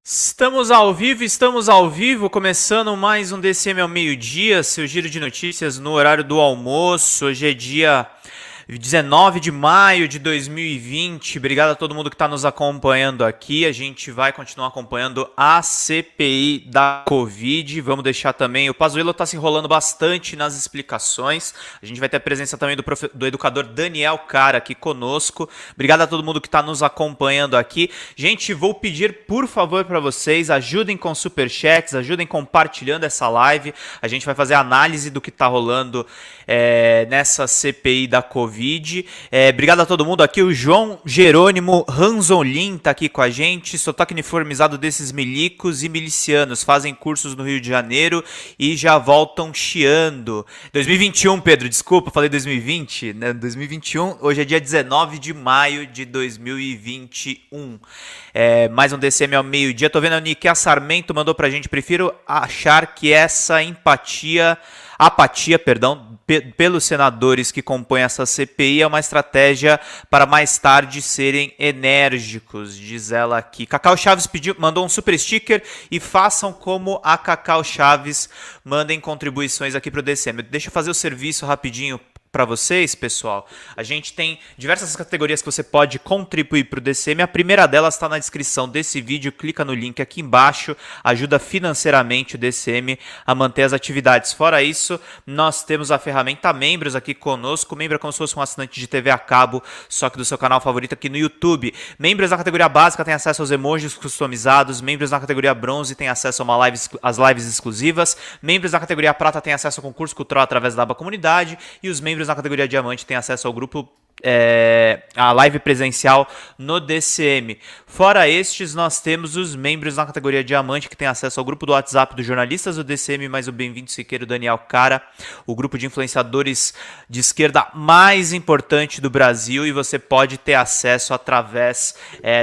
Estamos ao vivo, começando mais um DCM ao meio-dia, seu giro de notícias no horário do almoço. Hoje é dia 19 de maio de 2020. Obrigado a todo mundo que está nos acompanhando aqui. A gente vai continuar acompanhando a CPI da Covid. Vamos deixar também... O Pazuello está se enrolando bastante nas explicações. A gente vai ter a presença também do educador Daniel Cara aqui conosco. Obrigado a todo mundo que está nos acompanhando aqui. Gente, vou pedir, por favor, para vocês, ajudem com superchats, ajudem compartilhando essa live. A gente vai fazer a análise do que está rolando nessa CPI da Covid. Obrigado a todo mundo aqui. O João Jerônimo Ranzolin tá aqui com a gente. Sotaque uniformizado desses milicos e milicianos. Fazem cursos no Rio de Janeiro e já voltam chiando. 2021, Pedro, desculpa, falei 2020, né? 2021, hoje é dia 19 de maio de 2021. Mais um DCM ao meio-dia. Tô vendo a Nikia Sarmento mandou pra gente. Prefiro achar que essa apatia, pelos senadores que compõem essa CPI é uma estratégia para mais tarde serem enérgicos, diz ela aqui. Cacau Chaves mandou um super sticker e façam como a Cacau Chaves, mandem contribuições aqui para o DCM. Deixa eu fazer o serviço rapidinho para vocês, pessoal. A gente tem diversas categorias que você pode contribuir para o DCM. A primeira delas está na descrição desse vídeo. Clica no link aqui embaixo. Ajuda financeiramente o DCM a manter as atividades. Fora isso, nós temos a ferramenta Membros aqui conosco. Membro é como se fosse um assinante de TV a cabo, só que do seu canal favorito aqui no YouTube. Membros na categoria básica têm acesso aos emojis customizados. Membros na categoria bronze têm acesso às lives exclusivas. Membros na categoria prata têm acesso ao concurso cultural através da aba comunidade. E os membros na categoria diamante têm acesso ao grupo, a live presencial no DCM. Fora estes, nós temos os membros na categoria diamante que têm acesso ao grupo do WhatsApp dos jornalistas do DCM, mais o Bem-vindo Siqueiro Daniel Cara, o grupo de influenciadores de esquerda mais importante do Brasil, e você pode ter acesso através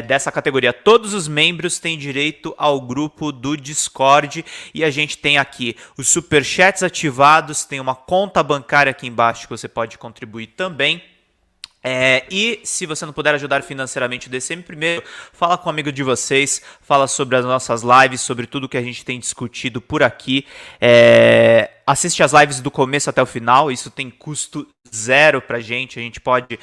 dessa categoria. Todos os membros têm direito ao grupo do Discord, e a gente tem aqui os superchats ativados, tem uma conta bancária aqui embaixo que você pode contribuir também. E se você não puder ajudar financeiramente o DCM, primeiro, fala com um amigo de vocês, fala sobre as nossas lives, sobre tudo que a gente tem discutido por aqui. Assiste as lives do começo até o final, isso tem custo zero pra gente, a gente pode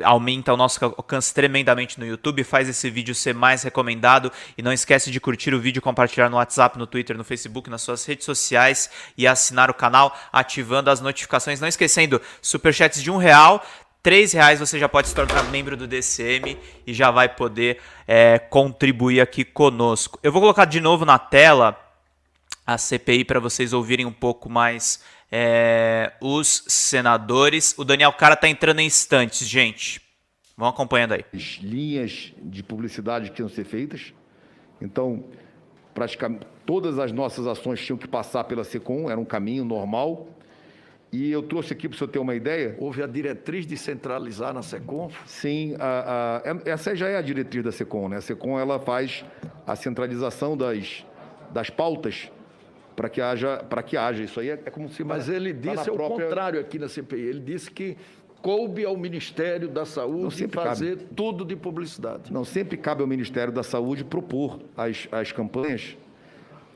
aumenta o nosso alcance tremendamente no YouTube, faz esse vídeo ser mais recomendado, e não esquece de curtir o vídeo, compartilhar no WhatsApp, no Twitter, no Facebook, nas suas redes sociais, e assinar o canal ativando as notificações, não esquecendo, superchats de R$1, R$3 você já pode se tornar membro do DCM e já vai poder contribuir aqui conosco. Eu vou colocar de novo na tela a CPI para vocês ouvirem um pouco mais os senadores. O Daniel Cara está entrando em instantes, gente. Vão acompanhando aí. As linhas de publicidade que tinham que ser feitas. Então, praticamente todas as nossas ações tinham que passar pela SECOM, era um caminho normal. E eu trouxe aqui para o senhor ter uma ideia. Houve a diretriz de centralizar na SECOM? Sim, essa já é a diretriz da SECOM, né? A SECOM ela faz a centralização das pautas para que haja isso aí. É como se... Mas ele disse o contrário aqui na CPI. Ele disse que coube ao Ministério da Saúde fazer tudo de publicidade. Não, sempre cabe ao Ministério da Saúde propor as campanhas,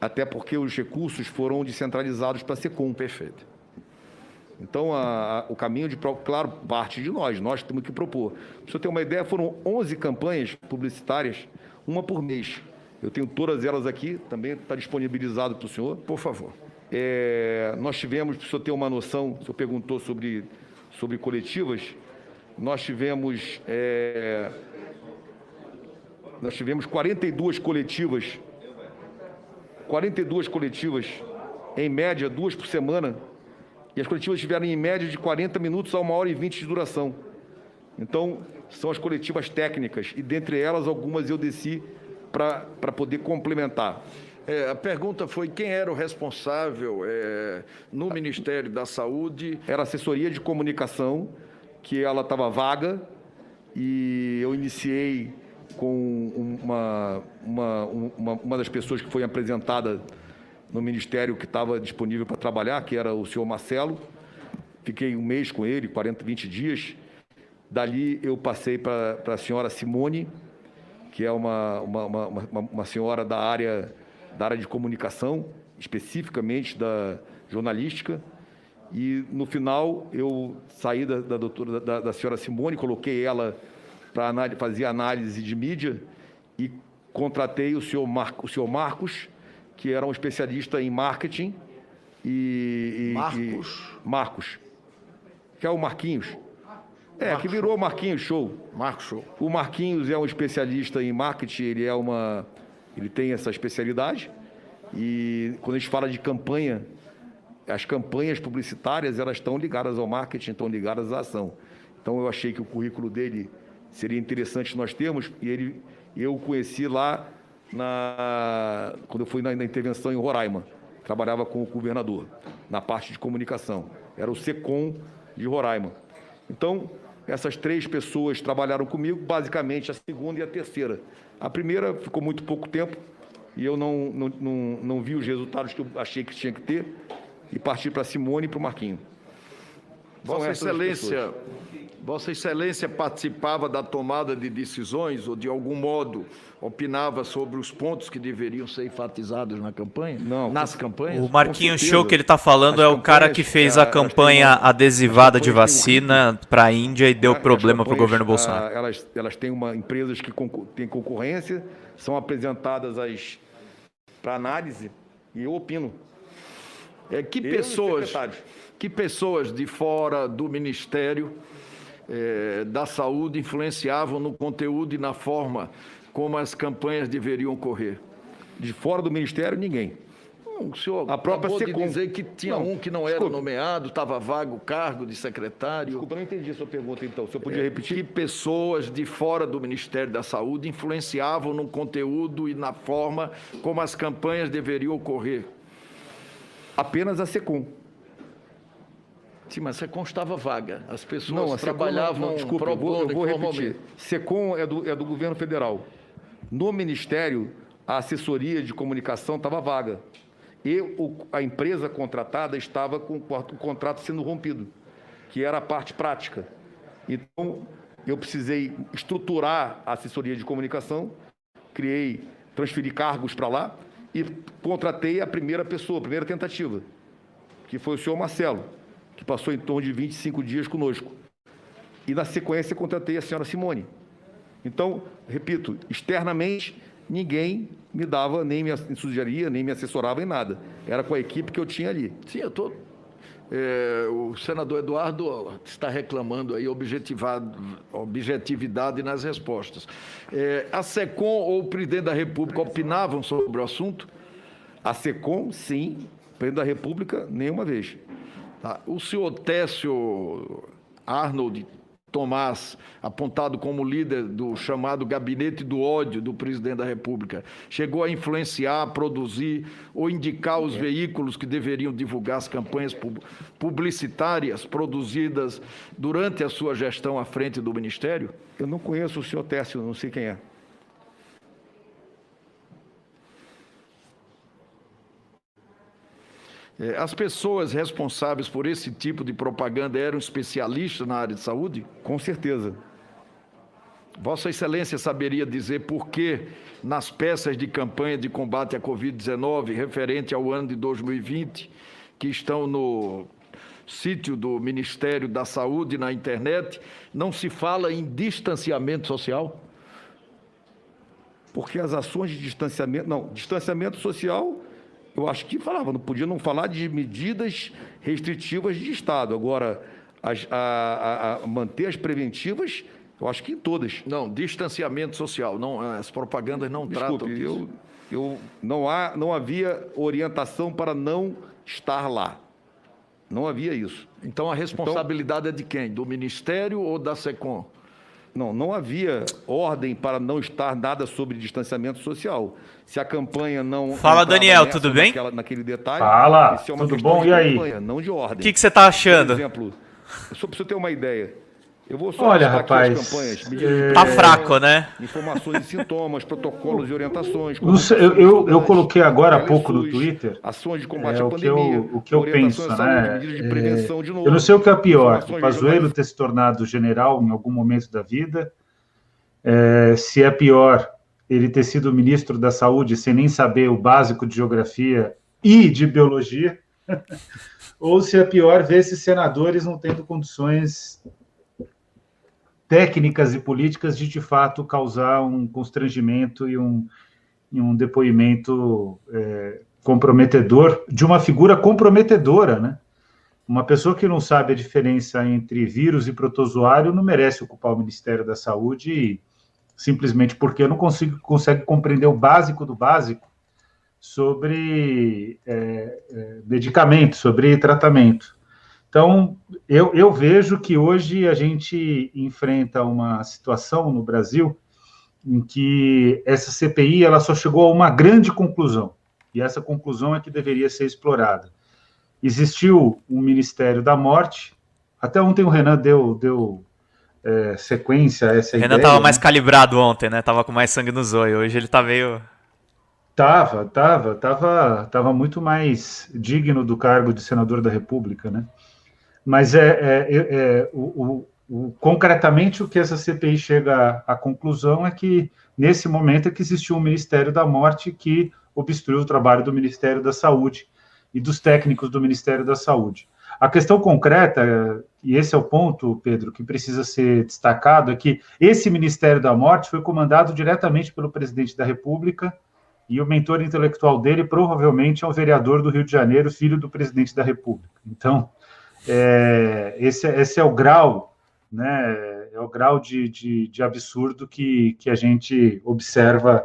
até porque os recursos foram descentralizados para a SECOM. Perfeito. Então, o caminho claro, parte de nós temos que propor. Para o senhor ter uma ideia, foram 11 campanhas publicitárias, uma por mês. Eu tenho todas elas aqui, também está disponibilizado para o senhor. Por favor. Nós tivemos, para o senhor ter uma noção, o senhor perguntou sobre coletivas, nós tivemos 42 coletivas, em média, 2 por semana, e as coletivas tiveram em média de 40 minutos a 1h20 de duração. Então, são as coletivas técnicas, e dentre elas, algumas eu desci para poder complementar. A pergunta foi quem era o responsável no Ministério da Saúde. Era a assessoria de comunicação, que ela estava vaga, e eu iniciei com uma das pessoas que foi apresentada no Ministério que estava disponível para trabalhar, que era o senhor Marcelo. Fiquei um mês com ele, 20 dias. Dali eu passei para a senhora Simone, que é uma senhora da área de comunicação, especificamente da jornalística. E, no final, eu saí da senhora Simone, coloquei ela para fazer análise de mídia e contratei o senhor Marcos, que era um especialista em marketing. Marcos, que é o Marquinhos. Que virou Marquinhos Show. Marcos Show. O Marquinhos é um especialista em marketing, ele tem essa especialidade. E quando a gente fala de campanha, as campanhas publicitárias, elas estão ligadas ao marketing, estão ligadas à ação. Então, eu achei que o currículo dele seria interessante nós termos, e eu o conheci lá quando eu fui na intervenção em Roraima. Trabalhava com o governador, na parte de comunicação. Era o SECOM de Roraima. Então, essas 3 pessoas trabalharam comigo, basicamente a segunda e a terceira. A primeira ficou muito pouco tempo, e eu não vi os resultados que eu achei que tinha que ter, e parti para a Simone e para o Marquinho. Vossa Excelência participava da tomada de decisões ou, de algum modo, opinava sobre os pontos que deveriam ser enfatizados na campanha? Não. Nas campanhas? O Marquinho Show que ele está falando é o cara que fez a campanha adesivada de vacina para a Índia e deu problema para o governo Bolsonaro. Elas têm empresas que têm concorrência, são apresentadas para análise e eu opino. Que pessoas de fora do Ministério da Saúde influenciavam no conteúdo e na forma como as campanhas deveriam ocorrer? De fora do Ministério, ninguém. O senhor a própria acabou de SECOM dizer que tinha um que não era nomeado, estava vago o cargo de secretário. Desculpa, não entendi a sua pergunta, então. O senhor podia repetir? Que pessoas de fora do Ministério da Saúde influenciavam no conteúdo e na forma como as campanhas deveriam ocorrer? Apenas a SECOM. Sim, mas a SECOM estava vaga. As pessoas trabalhavam... Desculpa, eu vou repetir. SECOM é do governo federal. No Ministério, a assessoria de comunicação estava vaga. E a empresa contratada estava com o contrato sendo rompido, que era a parte prática. Então, eu precisei estruturar a assessoria de comunicação, transferi cargos para lá e contratei a primeira tentativa, que foi o senhor Marcelo, que passou em torno de 25 dias conosco. E, na sequência, contratei a senhora Simone. Então, repito, externamente, ninguém me dava, nem me sugeria, nem me assessorava em nada. Era com a equipe que eu tinha ali. Sim, eu estou... o senador Eduardo está reclamando aí objetividade nas respostas. A SECOM ou o presidente da República opinavam sobre o assunto? A SECOM, sim. O presidente da República, nenhuma vez. Tá. O senhor Técio Arnold Tomás, apontado como líder do chamado Gabinete do Ódio do presidente da República, chegou a influenciar, produzir ou indicar os veículos que deveriam divulgar as campanhas publicitárias produzidas durante a sua gestão à frente do Ministério? Eu não conheço o senhor Técio, não sei quem é. As pessoas responsáveis por esse tipo de propaganda eram especialistas na área de saúde? Com certeza. Vossa Excelência saberia dizer por que, nas peças de campanha de combate à Covid-19, referente ao ano de 2020, que estão no sítio do Ministério da Saúde na internet, não se fala em distanciamento social? Porque as ações de distanciamento... Não, distanciamento social... Eu acho que falava, não podia não falar de medidas restritivas de Estado. Agora, manter as preventivas, eu acho que em todas. Não, distanciamento social, não, as propagandas não tratam disso. Não havia orientação para não estar lá. Não havia isso. Então, a responsabilidade é de quem? Do Ministério ou da SECOM? Não havia ordem para não estar nada sobre distanciamento social. Se a campanha não... Fala, Daniel, tudo bem? Naquele detalhe... Fala, tudo bom? E aí? Campanha, não de ordem. O que você está achando? Por exemplo, só para você ter uma ideia, eu vou só Olha, listar rapaz, aqui as campanhas. Tá fraco, né? Informações e sintomas, protocolos e orientações. Eu coloquei agora há pouco no Twitter. Ações de combate à pandemia. O que eu penso, à saúde, medidas de prevenção de novo. Eu não sei o que é pior, o Pazuello ter se tornado general em algum momento da vida, se é pior ele ter sido ministro da Saúde sem nem saber o básico de geografia e de biologia, ou se é pior ver esses senadores não tendo condições técnicas e políticas de fato, causar um constrangimento e um depoimento comprometedor, de uma figura comprometedora, né? Uma pessoa que não sabe a diferença entre vírus e protozoário não merece ocupar o Ministério da Saúde, simplesmente porque não consegue compreender o básico do básico sobre medicamento, sobre tratamento. Então, eu vejo que hoje a gente enfrenta uma situação no Brasil em que essa CPI ela só chegou a uma grande conclusão, e essa conclusão é que deveria ser explorada. Existiu um Ministério da Morte, até ontem o Renan deu sequência a essa ideia. O Renan estava mais calibrado ontem, né? Estava com mais sangue no zóio, hoje ele está meio... Tava muito mais digno do cargo de senador da República, né? Mas concretamente o que essa CPI chega à conclusão é que, nesse momento, é que existiu um Ministério da Morte que obstruiu o trabalho do Ministério da Saúde e dos técnicos do Ministério da Saúde. A questão concreta, e esse é o ponto, Pedro, que precisa ser destacado, é que esse Ministério da Morte foi comandado diretamente pelo presidente da República, e o mentor intelectual dele provavelmente é um vereador do Rio de Janeiro, filho do presidente da República. Então, esse é o grau, né? É o grau de absurdo que a gente observa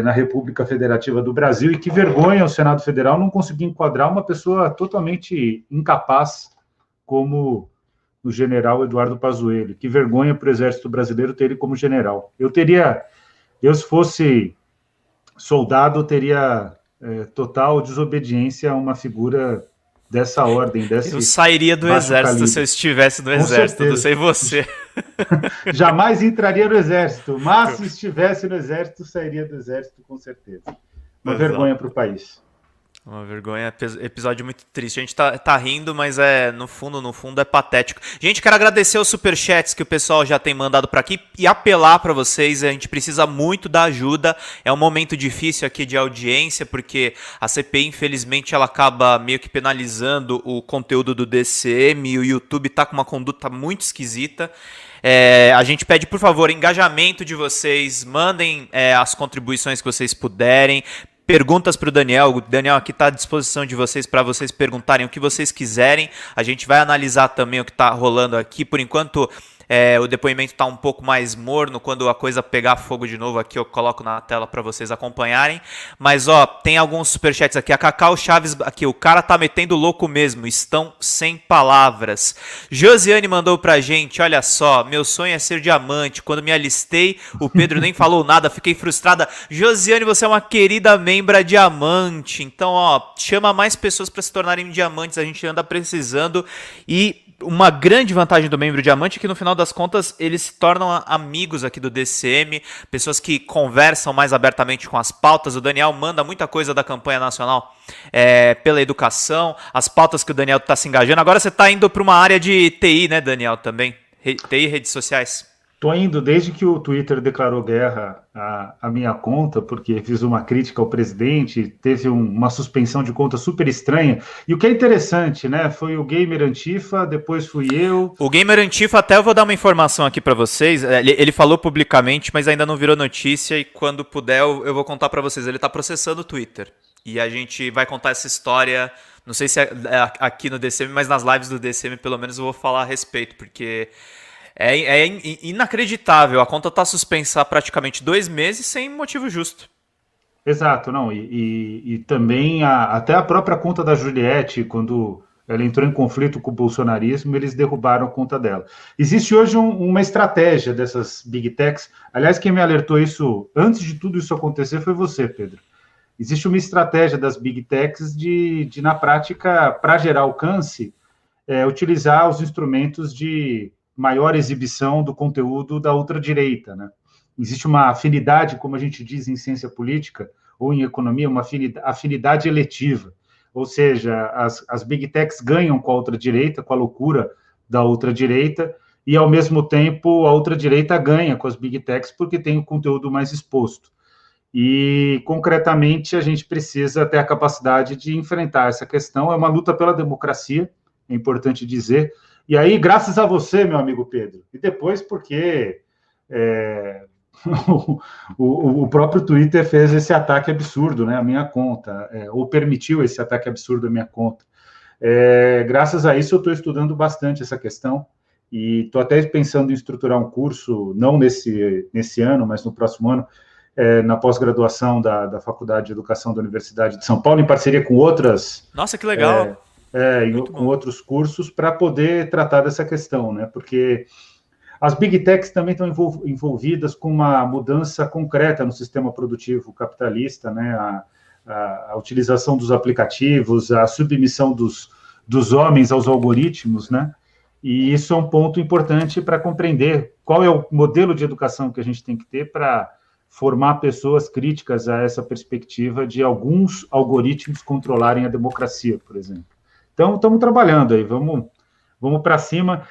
na República Federativa do Brasil, e que vergonha o Senado Federal não conseguir enquadrar uma pessoa totalmente incapaz como o general Eduardo Pazuello. Que vergonha para o Exército Brasileiro ter ele como general. Eu se fosse soldado, teria total desobediência a uma figura dessa ordem. Eu sairia do Exército se eu estivesse no Exército, não sei você. Jamais entraria no Exército, mas se estivesse no Exército, sairia do Exército, com certeza. Uma vergonha para o país. Uma vergonha, episódio muito triste. A gente tá rindo, mas no fundo é patético. Gente, quero agradecer os superchats que o pessoal já tem mandado para aqui e apelar para vocês. A gente precisa muito da ajuda. É um momento difícil aqui de audiência, porque a CPI, infelizmente, ela acaba meio que penalizando o conteúdo do DCM e o YouTube tá com uma conduta muito esquisita. A gente pede, por favor, engajamento de vocês. Mandem as contribuições que vocês puderem. Perguntas para o Daniel. O Daniel aqui está à disposição de vocês para vocês perguntarem o que vocês quiserem. A gente vai analisar também o que está rolando aqui. Por enquanto, o depoimento está um pouco mais morno. Quando a coisa pegar fogo de novo aqui, eu coloco na tela para vocês acompanharem. Mas, tem alguns superchats aqui. A Cacau Chaves aqui. O cara tá metendo louco mesmo. Estão sem palavras. Josiane mandou pra gente. Olha só. Meu sonho é ser diamante. Quando me alistei, o Pedro nem falou nada. Fiquei frustrada. Josiane, você é uma querida membra diamante. Então, chama mais pessoas para se tornarem diamantes. A gente anda precisando. E uma grande vantagem do membro diamante é que, no final das contas, eles se tornam amigos aqui do DCM, pessoas que conversam mais abertamente com as pautas. O Daniel manda muita coisa da campanha nacional pela educação, as pautas que o Daniel está se engajando. Agora você está indo para uma área de TI, né, Daniel, também? TI e redes sociais. Estou indo desde que o Twitter declarou guerra à minha conta, porque fiz uma crítica ao presidente, teve uma suspensão de conta super estranha. E o que é interessante, né? Foi o Gamer Antifa, depois fui eu. O Gamer Antifa, até eu vou dar uma informação aqui para vocês. Ele falou publicamente, mas ainda não virou notícia, e quando puder eu vou contar para vocês. Ele está processando o Twitter. E a gente vai contar essa história, não sei se é aqui no DCM, mas nas lives do DCM pelo menos eu vou falar a respeito, porque é inacreditável. A conta está suspensa há praticamente 2 meses sem motivo justo. Exato, não. E também até a própria conta da Juliette, quando ela entrou em conflito com o bolsonarismo, eles derrubaram a conta dela. Existe hoje uma estratégia dessas Big Techs. Aliás, quem me alertou isso, antes de tudo isso acontecer, foi você, Pedro. Existe uma estratégia das Big Techs de na prática, para gerar alcance, utilizar os instrumentos de maior exibição do conteúdo da ultradireita, né? Existe uma afinidade, como a gente diz em ciência política ou em economia, uma afinidade eletiva. Ou seja, as Big Techs ganham com a ultradireita, com a loucura da ultradireita, e, ao mesmo tempo, a ultradireita ganha com as big techs porque tem o conteúdo mais exposto. E, concretamente, a gente precisa ter a capacidade de enfrentar essa questão. É uma luta pela democracia, é importante dizer. E aí, graças a você, meu amigo Pedro, e depois porque o próprio Twitter fez esse ataque absurdo, né, à minha conta, ou permitiu esse ataque absurdo à minha conta. Graças a isso, eu estou estudando bastante essa questão e estou até pensando em estruturar um curso, não nesse ano, mas no próximo ano, na pós-graduação da Faculdade de Educação da Universidade de São Paulo, em parceria com outras... Nossa, que legal! Com outros cursos, para poder tratar dessa questão, né? Porque as big techs também estão envolvidas com uma mudança concreta no sistema produtivo capitalista, né? A utilização dos aplicativos, a submissão dos homens aos algoritmos, né? E isso é um ponto importante para compreender qual é o modelo de educação que a gente tem que ter para formar pessoas críticas a essa perspectiva de alguns algoritmos controlarem a democracia, por exemplo. Então, estamos trabalhando aí, vamos para cima.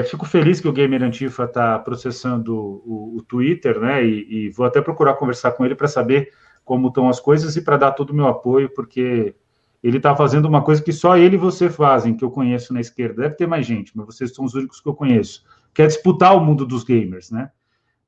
Fico feliz que o Gamer Antifa está processando o Twitter, né? E vou até procurar conversar com ele para saber como estão as coisas e para dar todo o meu apoio, porque ele está fazendo uma coisa que só ele e você fazem, que eu conheço na esquerda. Deve ter mais gente, mas vocês são os únicos que eu conheço, que é disputar o mundo dos gamers, né?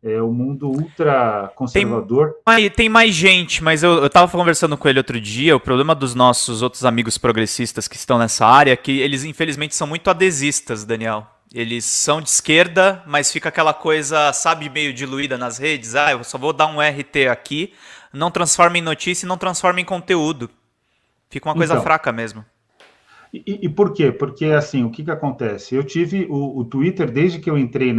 É o mundo ultra conservador. Tem mais gente, mas eu estava conversando com ele outro dia. O problema dos nossos outros amigos progressistas que estão nessa área é que eles, infelizmente, são muito adesistas, Daniel. Eles são de esquerda, mas fica aquela coisa, sabe, meio diluída nas redes. Eu só vou dar um RT aqui, não transforma em notícia e não transforma em conteúdo. Fica uma coisa fraca mesmo. E por quê? Porque, assim, o que acontece? Eu tive o Twitter, desde que eu entrei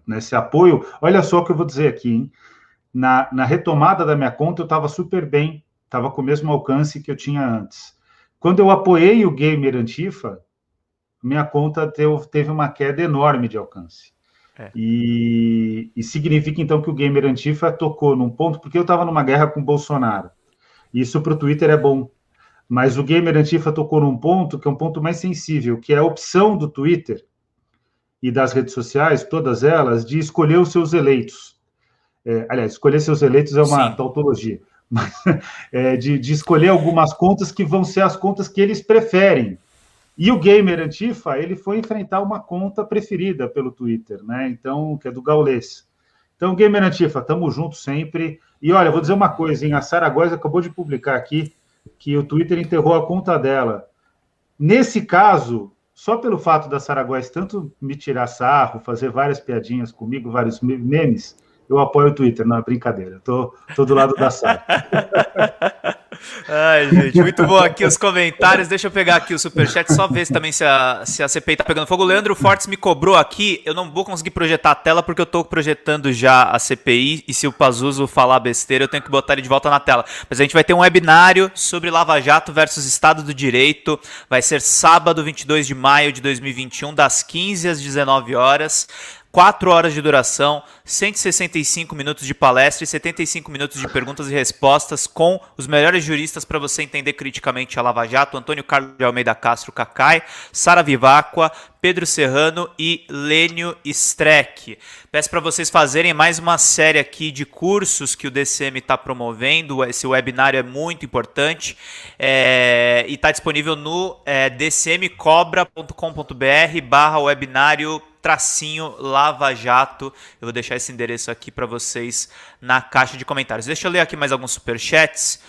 nesse apoio, olha só o que eu vou dizer aqui, hein? Na retomada da minha conta, eu estava super bem, estava com o mesmo alcance que eu tinha antes. Quando eu apoiei o Gamer Antifa, minha conta teve uma queda enorme de alcance. E significa, então, que o Gamer Antifa tocou num ponto, porque eu estava numa guerra com o Bolsonaro. Isso para o Twitter é bom. Mas o Gamer Antifa tocou num ponto que é um ponto mais sensível, que é a opção do Twitter e das redes sociais, todas elas, de escolher os seus eleitos. Aliás, escolher seus eleitos é uma tautologia. Mas, de escolher algumas contas que vão ser as contas que eles preferem. E o Gamer Antifa, ele foi enfrentar uma conta preferida pelo Twitter, né? Então, que é do Gaules. Então, Gamer Antifa, tamo junto sempre. E olha, vou dizer uma coisa, hein? A Sara Góes acabou de publicar aqui que o Twitter enterrou a conta dela. Nesse caso, só pelo fato da Sara Góes tanto me tirar sarro, fazer várias piadinhas comigo, vários memes, eu apoio o Twitter. Não, é brincadeira. Tô do lado da Sara. Ai, gente, muito bom aqui os comentários. Deixa eu pegar aqui o superchat, só ver se também se a CPI tá pegando fogo. O Leandro Fortes me cobrou aqui, eu não vou conseguir projetar a tela porque eu tô projetando já a CPI e se o Pazuzu falar besteira eu tenho que botar ele de volta na tela. Mas a gente vai ter um webinário sobre Lava Jato versus Estado do Direito. Vai ser sábado, 22 de maio de 2021, das 15 às 19 horas. 4 horas de duração, 165 minutos de palestra e 75 minutos de perguntas e respostas com os melhores juristas para você entender criticamente a Lava Jato: Antônio Carlos de Almeida Castro Cacai, Sara Vivacqua, Pedro Serrano e Lênio Streck. Peço para vocês fazerem mais uma série aqui de cursos que o DCM está promovendo. Esse webinário é muito importante e está disponível no dcmcobra.com.br/webinário Lava Jato. Eu vou deixar esse endereço aqui para vocês na caixa de comentários. Deixa eu ler aqui mais alguns superchats,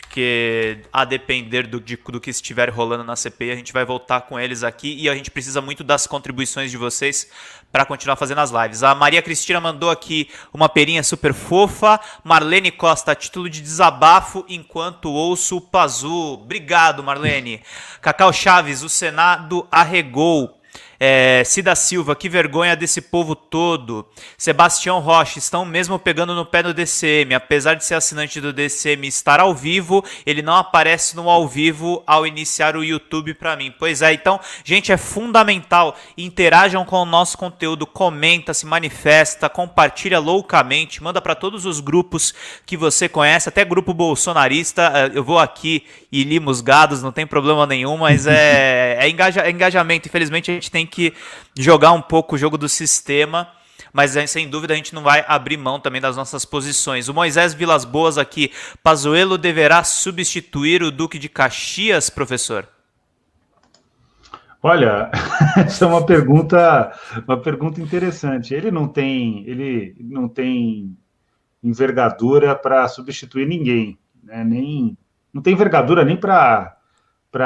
porque a depender do que estiver rolando na CPI, a gente vai voltar com eles aqui e a gente precisa muito das contribuições de vocês para continuar fazendo as lives. A Maria Cristina mandou aqui uma perinha super fofa. Marlene Costa, a título de desabafo enquanto ouço o Pazu. Obrigado, Marlene. Cacau Chaves, o Senado arregou. Cida Silva, que vergonha desse povo todo. Sebastião Rocha, estão mesmo pegando no pé do DCM. Apesar de ser assinante do DCM e estar ao vivo, ele não aparece no ao vivo ao iniciar o YouTube para mim. Pois é, então, gente, é fundamental. Interajam com o nosso conteúdo, comenta, se manifesta, compartilha loucamente, manda para todos os grupos que você conhece, até grupo bolsonarista. Eu vou aqui e limo os gados, não tem problema nenhum, mas é engajamento. Infelizmente, a gente tem que jogar um pouco o jogo do sistema, mas sem dúvida a gente não vai abrir mão também das nossas posições. O Moisés Vilas Boas aqui, Pazuello deverá substituir o Duque de Caxias, professor? Olha, essa é uma pergunta interessante. Ele não tem envergadura para substituir ninguém, né? Não tem envergadura nem para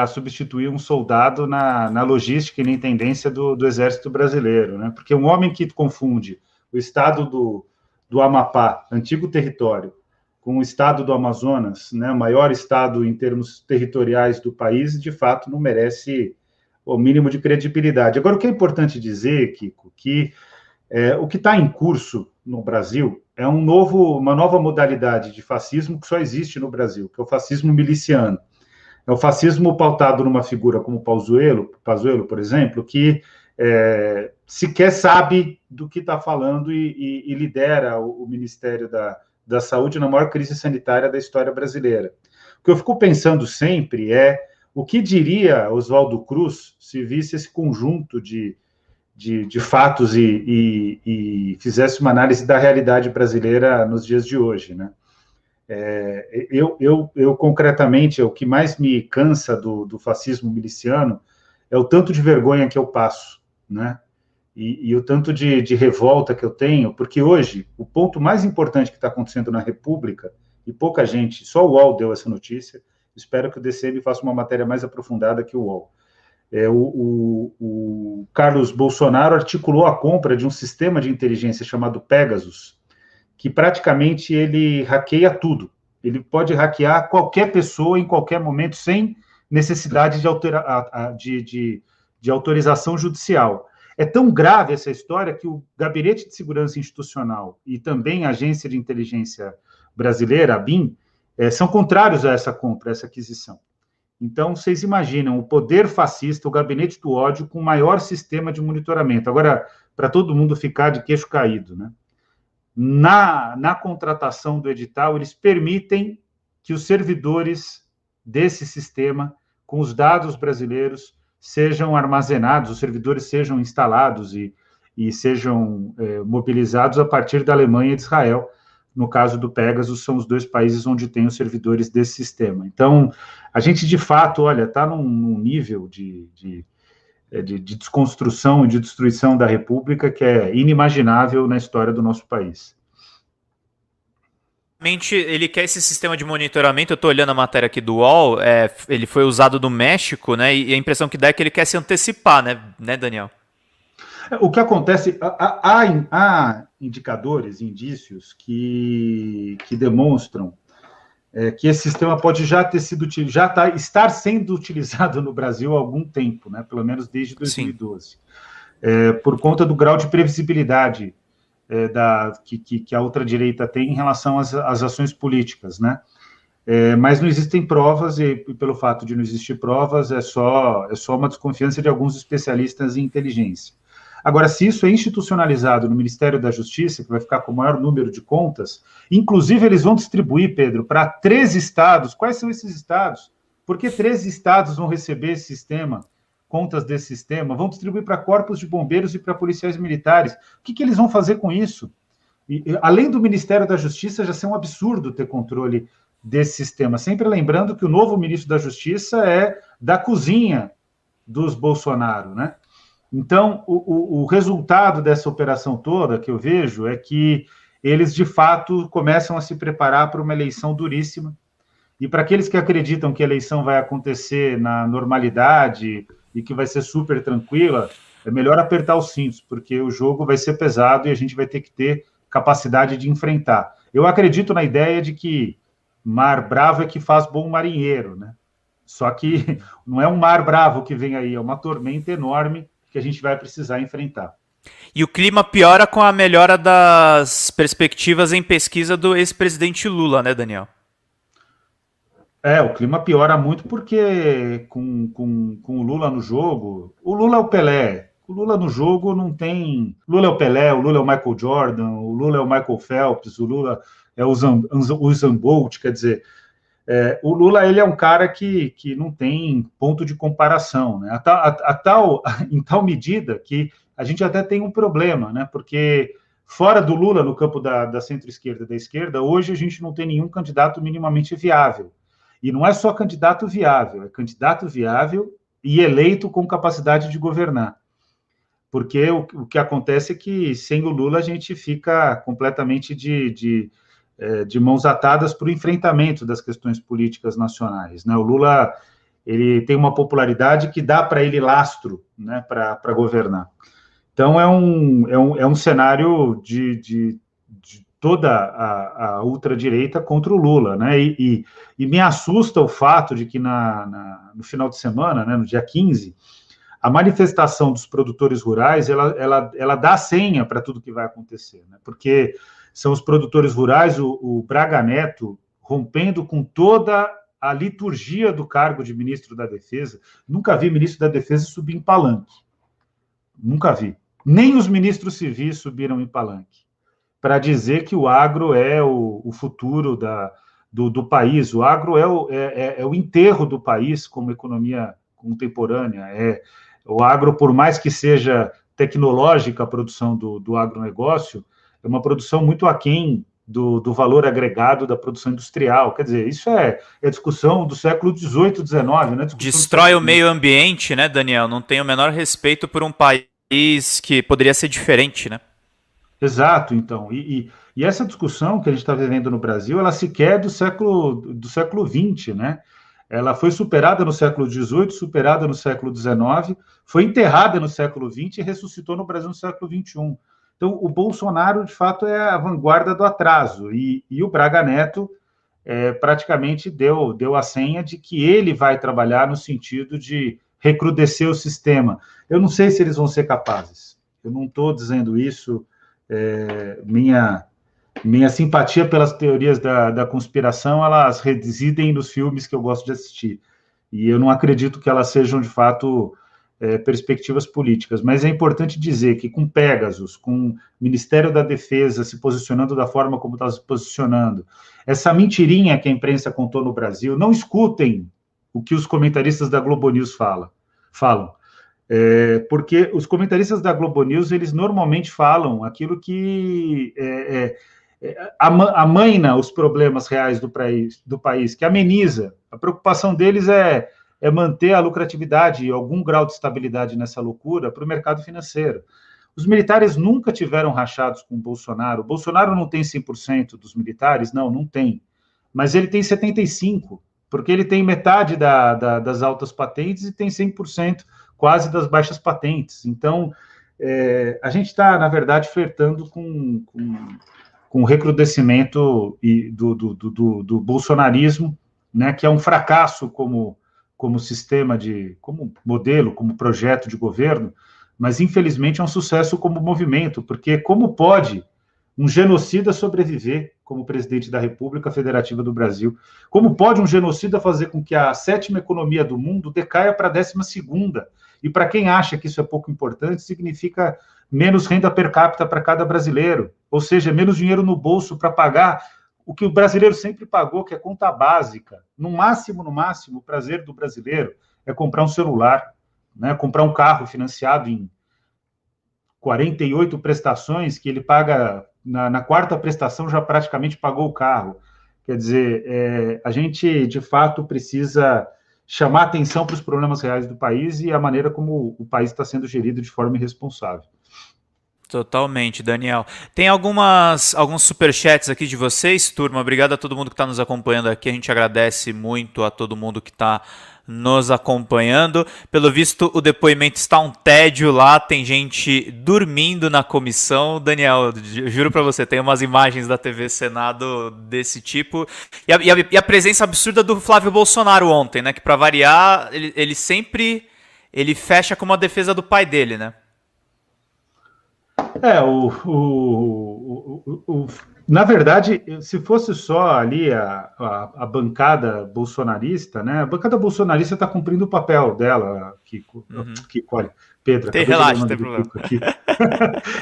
substituir um soldado na logística e na intendência do Exército Brasileiro, né? Porque um homem que confunde o estado do Amapá, antigo território, com o estado do Amazonas, né, o maior estado em termos territoriais do país, de fato não merece o mínimo de credibilidade. Agora, o que é importante dizer, Kiko, que o que está em curso no Brasil é uma nova modalidade de fascismo que só existe no Brasil, que é o fascismo miliciano. É o fascismo pautado numa figura como Pazuello, por exemplo, que sequer sabe do que está falando e lidera o Ministério da Saúde na maior crise sanitária da história brasileira. O que eu fico pensando sempre é o que diria Oswaldo Cruz se visse esse conjunto de fatos e fizesse uma análise da realidade brasileira nos dias de hoje, né? Eu concretamente, o que mais me cansa do fascismo miliciano é o tanto de vergonha que eu passo, né? E o tanto de revolta que eu tenho, porque hoje, o ponto mais importante que está acontecendo na República, e pouca gente, só o UOL deu essa notícia, espero que o DCM faça uma matéria mais aprofundada que o UOL. O Carlos Bolsonaro articulou a compra de um sistema de inteligência chamado Pegasus, que praticamente ele hackeia tudo. Ele pode hackear qualquer pessoa em qualquer momento, sem necessidade de autorização judicial. É tão grave essa história que o Gabinete de Segurança Institucional e também a Agência de Inteligência Brasileira, a ABIN, são contrários a essa compra, a essa aquisição. Então, vocês imaginam o poder fascista, o gabinete do ódio, com o maior sistema de monitoramento. Agora, para todo mundo ficar de queixo caído, né? Na contratação do edital, eles permitem que os servidores desse sistema, com os dados brasileiros, sejam armazenados, os servidores sejam instalados e sejam mobilizados a partir da Alemanha e de Israel. No caso do Pegasus, são os dois países onde tem os servidores desse sistema. Então, a gente, de fato, olha, está num nível de desconstrução e de destruição da República que é inimaginável na história do nosso país. Ele quer esse sistema de monitoramento. Eu estou olhando a matéria aqui do UOL, ele foi usado no México, né? E a impressão que dá é que ele quer se antecipar, né, Daniel? O que acontece, há indicadores, indícios que demonstram que esse sistema pode estar sendo utilizado no Brasil há algum tempo, né? Pelo menos desde 2012, por conta do grau de previsibilidade que a ultradireita tem em relação às ações políticas, né? Mas não existem provas, e pelo fato de não existir provas, é só uma desconfiança de alguns especialistas em inteligência. Agora, se isso é institucionalizado no Ministério da Justiça, que vai ficar com o maior número de contas, inclusive eles vão distribuir, Pedro, para 13 estados. Quais são esses estados? Por que 13 estados vão receber esse sistema, contas desse sistema? Vão distribuir para corpos de bombeiros e para policiais militares. O que eles vão fazer com isso? Além do Ministério da Justiça, já ser um absurdo ter controle desse sistema. Sempre lembrando que o novo ministro da Justiça é da cozinha dos Bolsonaro, né? Então, o resultado dessa operação toda que eu vejo é que eles, de fato, começam a se preparar para uma eleição duríssima. E para aqueles que acreditam que a eleição vai acontecer na normalidade e que vai ser super tranquila, é melhor apertar os cintos, porque o jogo vai ser pesado e a gente vai ter que ter capacidade de enfrentar. Eu acredito na ideia de que mar bravo é que faz bom marinheiro, né? Só que não é um mar bravo que vem aí, é uma tormenta enorme que a gente vai precisar enfrentar. E o clima piora com a melhora das perspectivas em pesquisa do ex-presidente Lula, né, Daniel? O clima piora muito porque com o Lula no jogo, o Lula é o Pelé. O Lula no jogo não tem... O Lula é o Pelé, o Lula é o Michael Jordan, o Lula é o Michael Phelps, o Lula é o Usain Bolt, quer dizer... O Lula, ele é um cara que não tem ponto de comparação, né? Em tal medida que a gente até tem um problema, né? Porque fora do Lula, no campo da centro-esquerda e da esquerda, hoje a gente não tem nenhum candidato minimamente viável. E não é só candidato viável, é candidato viável e eleito com capacidade de governar. Porque o que acontece é que sem o Lula a gente fica completamente de mãos atadas para o enfrentamento das questões políticas nacionais, né? O Lula, ele tem uma popularidade que dá para ele lastro, né, para governar. Então, é um cenário de toda a ultradireita contra o Lula, né? E me assusta o fato de que no final de semana, né, no dia 15, a manifestação dos produtores rurais, ela dá a senha para tudo que vai acontecer, né? Porque são os produtores rurais, o Braga Neto, rompendo com toda a liturgia do cargo de ministro da Defesa. Nunca vi ministro da Defesa subir em palanque. Nunca vi. Nem os ministros civis subiram em palanque para dizer que o agro é o futuro do país. O agro é o enterro do país como economia contemporânea. O agro, por mais que seja tecnológica a produção do agronegócio, é uma produção muito aquém do valor agregado da produção industrial. Quer dizer, isso é discussão do século XVIII, XIX, né? Destrói o meio ambiente, né, Daniel? Não tem o menor respeito por um país que poderia ser diferente, né? Exato, então. E essa discussão que a gente está vivendo no Brasil, ela sequer é do século XX, né? Ela foi superada no século XVIII, superada no século XIX, foi enterrada no século XX e ressuscitou no Brasil no século XXI. Então, o Bolsonaro, de fato, é a vanguarda do atraso. E o Braga Neto praticamente deu a senha de que ele vai trabalhar no sentido de recrudescer o sistema. Eu não sei se eles vão ser capazes. Eu não estou dizendo isso. Minha simpatia pelas teorias da conspiração, elas residem nos filmes que eu gosto de assistir. E eu não acredito que elas sejam, de fato, perspectivas políticas. Mas é importante dizer que com Pegasus, com o Ministério da Defesa se posicionando da forma como está se posicionando, essa mentirinha que a imprensa contou no Brasil, não escutem o que os comentaristas da Globo News falam. Porque os comentaristas da Globo News, eles normalmente falam aquilo que amaina os problemas reais do país, que ameniza. A preocupação deles é manter a lucratividade e algum grau de estabilidade nessa loucura para o mercado financeiro. Os militares nunca tiveram rachados com o Bolsonaro. O Bolsonaro não tem 100% dos militares? Não tem. Mas ele tem 75%, porque ele tem metade das altas patentes e tem 100% quase das baixas patentes. Então, a gente está, na verdade, flertando com o recrudescimento do bolsonarismo, né, que é um fracasso como sistema como modelo, como projeto de governo, mas, infelizmente, é um sucesso como movimento, porque como pode um genocida sobreviver como presidente da República Federativa do Brasil? Como pode um genocida fazer com que a 7ª economia do mundo decaia para a 12ª? E para quem acha que isso é pouco importante, significa menos renda per capita para cada brasileiro, ou seja, menos dinheiro no bolso para pagar o que o brasileiro sempre pagou, que é conta básica. No máximo, o prazer do brasileiro é comprar um celular, né? Comprar um carro financiado em 48 prestações, que ele paga, na 4ª prestação já praticamente pagou o carro. Quer dizer, a gente, de fato, precisa chamar atenção para os problemas reais do país e a maneira como o país está sendo gerido de forma irresponsável. Totalmente, Daniel. Tem alguns superchats aqui de vocês, turma. Obrigado a todo mundo que está nos acompanhando aqui. A gente agradece muito a todo mundo que está nos acompanhando. Pelo visto, o depoimento está um tédio lá. Tem gente dormindo na comissão. Daniel, juro para você, tem umas imagens da TV Senado desse tipo. E a presença absurda do Flávio Bolsonaro ontem, né? Que, para variar, ele sempre fecha com uma defesa do pai dele, né? Na verdade, se fosse só ali a bancada bolsonarista, né? A bancada bolsonarista está cumprindo o papel dela, Kiko. Kiko, olha, Pedro. Relaxa, não tem problema.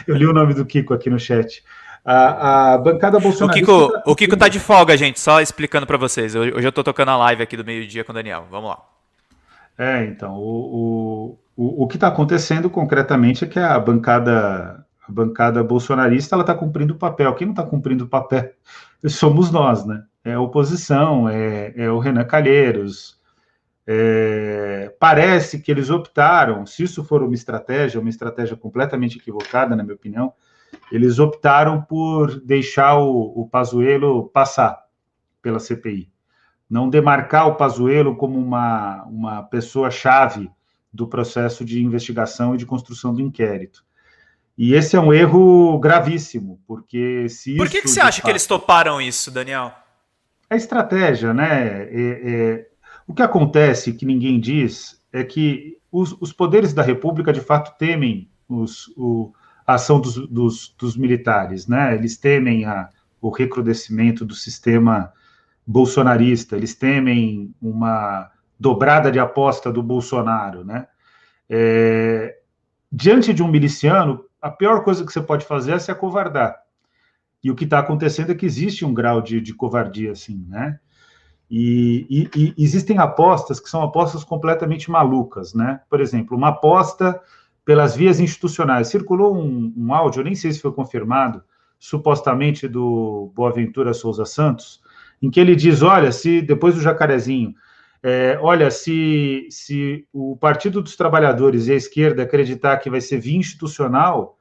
Eu li o nome do Kiko aqui no chat. A bancada bolsonarista... O Kiko tá de folga, gente, só explicando para vocês. Hoje eu tô tocando a live aqui do meio-dia com o Daniel. Vamos lá. Então, o que está acontecendo concretamente é que a bancada bolsonarista ela está cumprindo o papel. Quem não está cumprindo o papel somos nós, né? É a oposição, é o Renan Calheiros. Parece que eles optaram, se isso for uma estratégia completamente equivocada, na minha opinião, eles optaram por deixar o Pazuello passar pela CPI. Não demarcar o Pazuello como uma pessoa-chave do processo de investigação e de construção do inquérito. E esse é um erro gravíssimo, porque se Por que você acha que eles toparam isso, Daniel? É estratégia, né? O que acontece, que ninguém diz, é que os poderes da República, de fato, temem a ação dos militares, né? Eles temem o recrudescimento do sistema bolsonarista, eles temem uma dobrada de aposta do Bolsonaro, né? Diante de um miliciano, a pior coisa que você pode fazer é se acovardar. E o que está acontecendo é que existe um grau de covardia, assim, né? E existem apostas que são apostas completamente malucas, né? Por exemplo, uma aposta pelas vias institucionais. Circulou um áudio, eu nem sei se foi confirmado, supostamente do Boaventura Souza Santos, em que ele diz, olha, se depois do Jacarezinho, olha, se o Partido dos Trabalhadores e a esquerda acreditar que vai ser via institucional,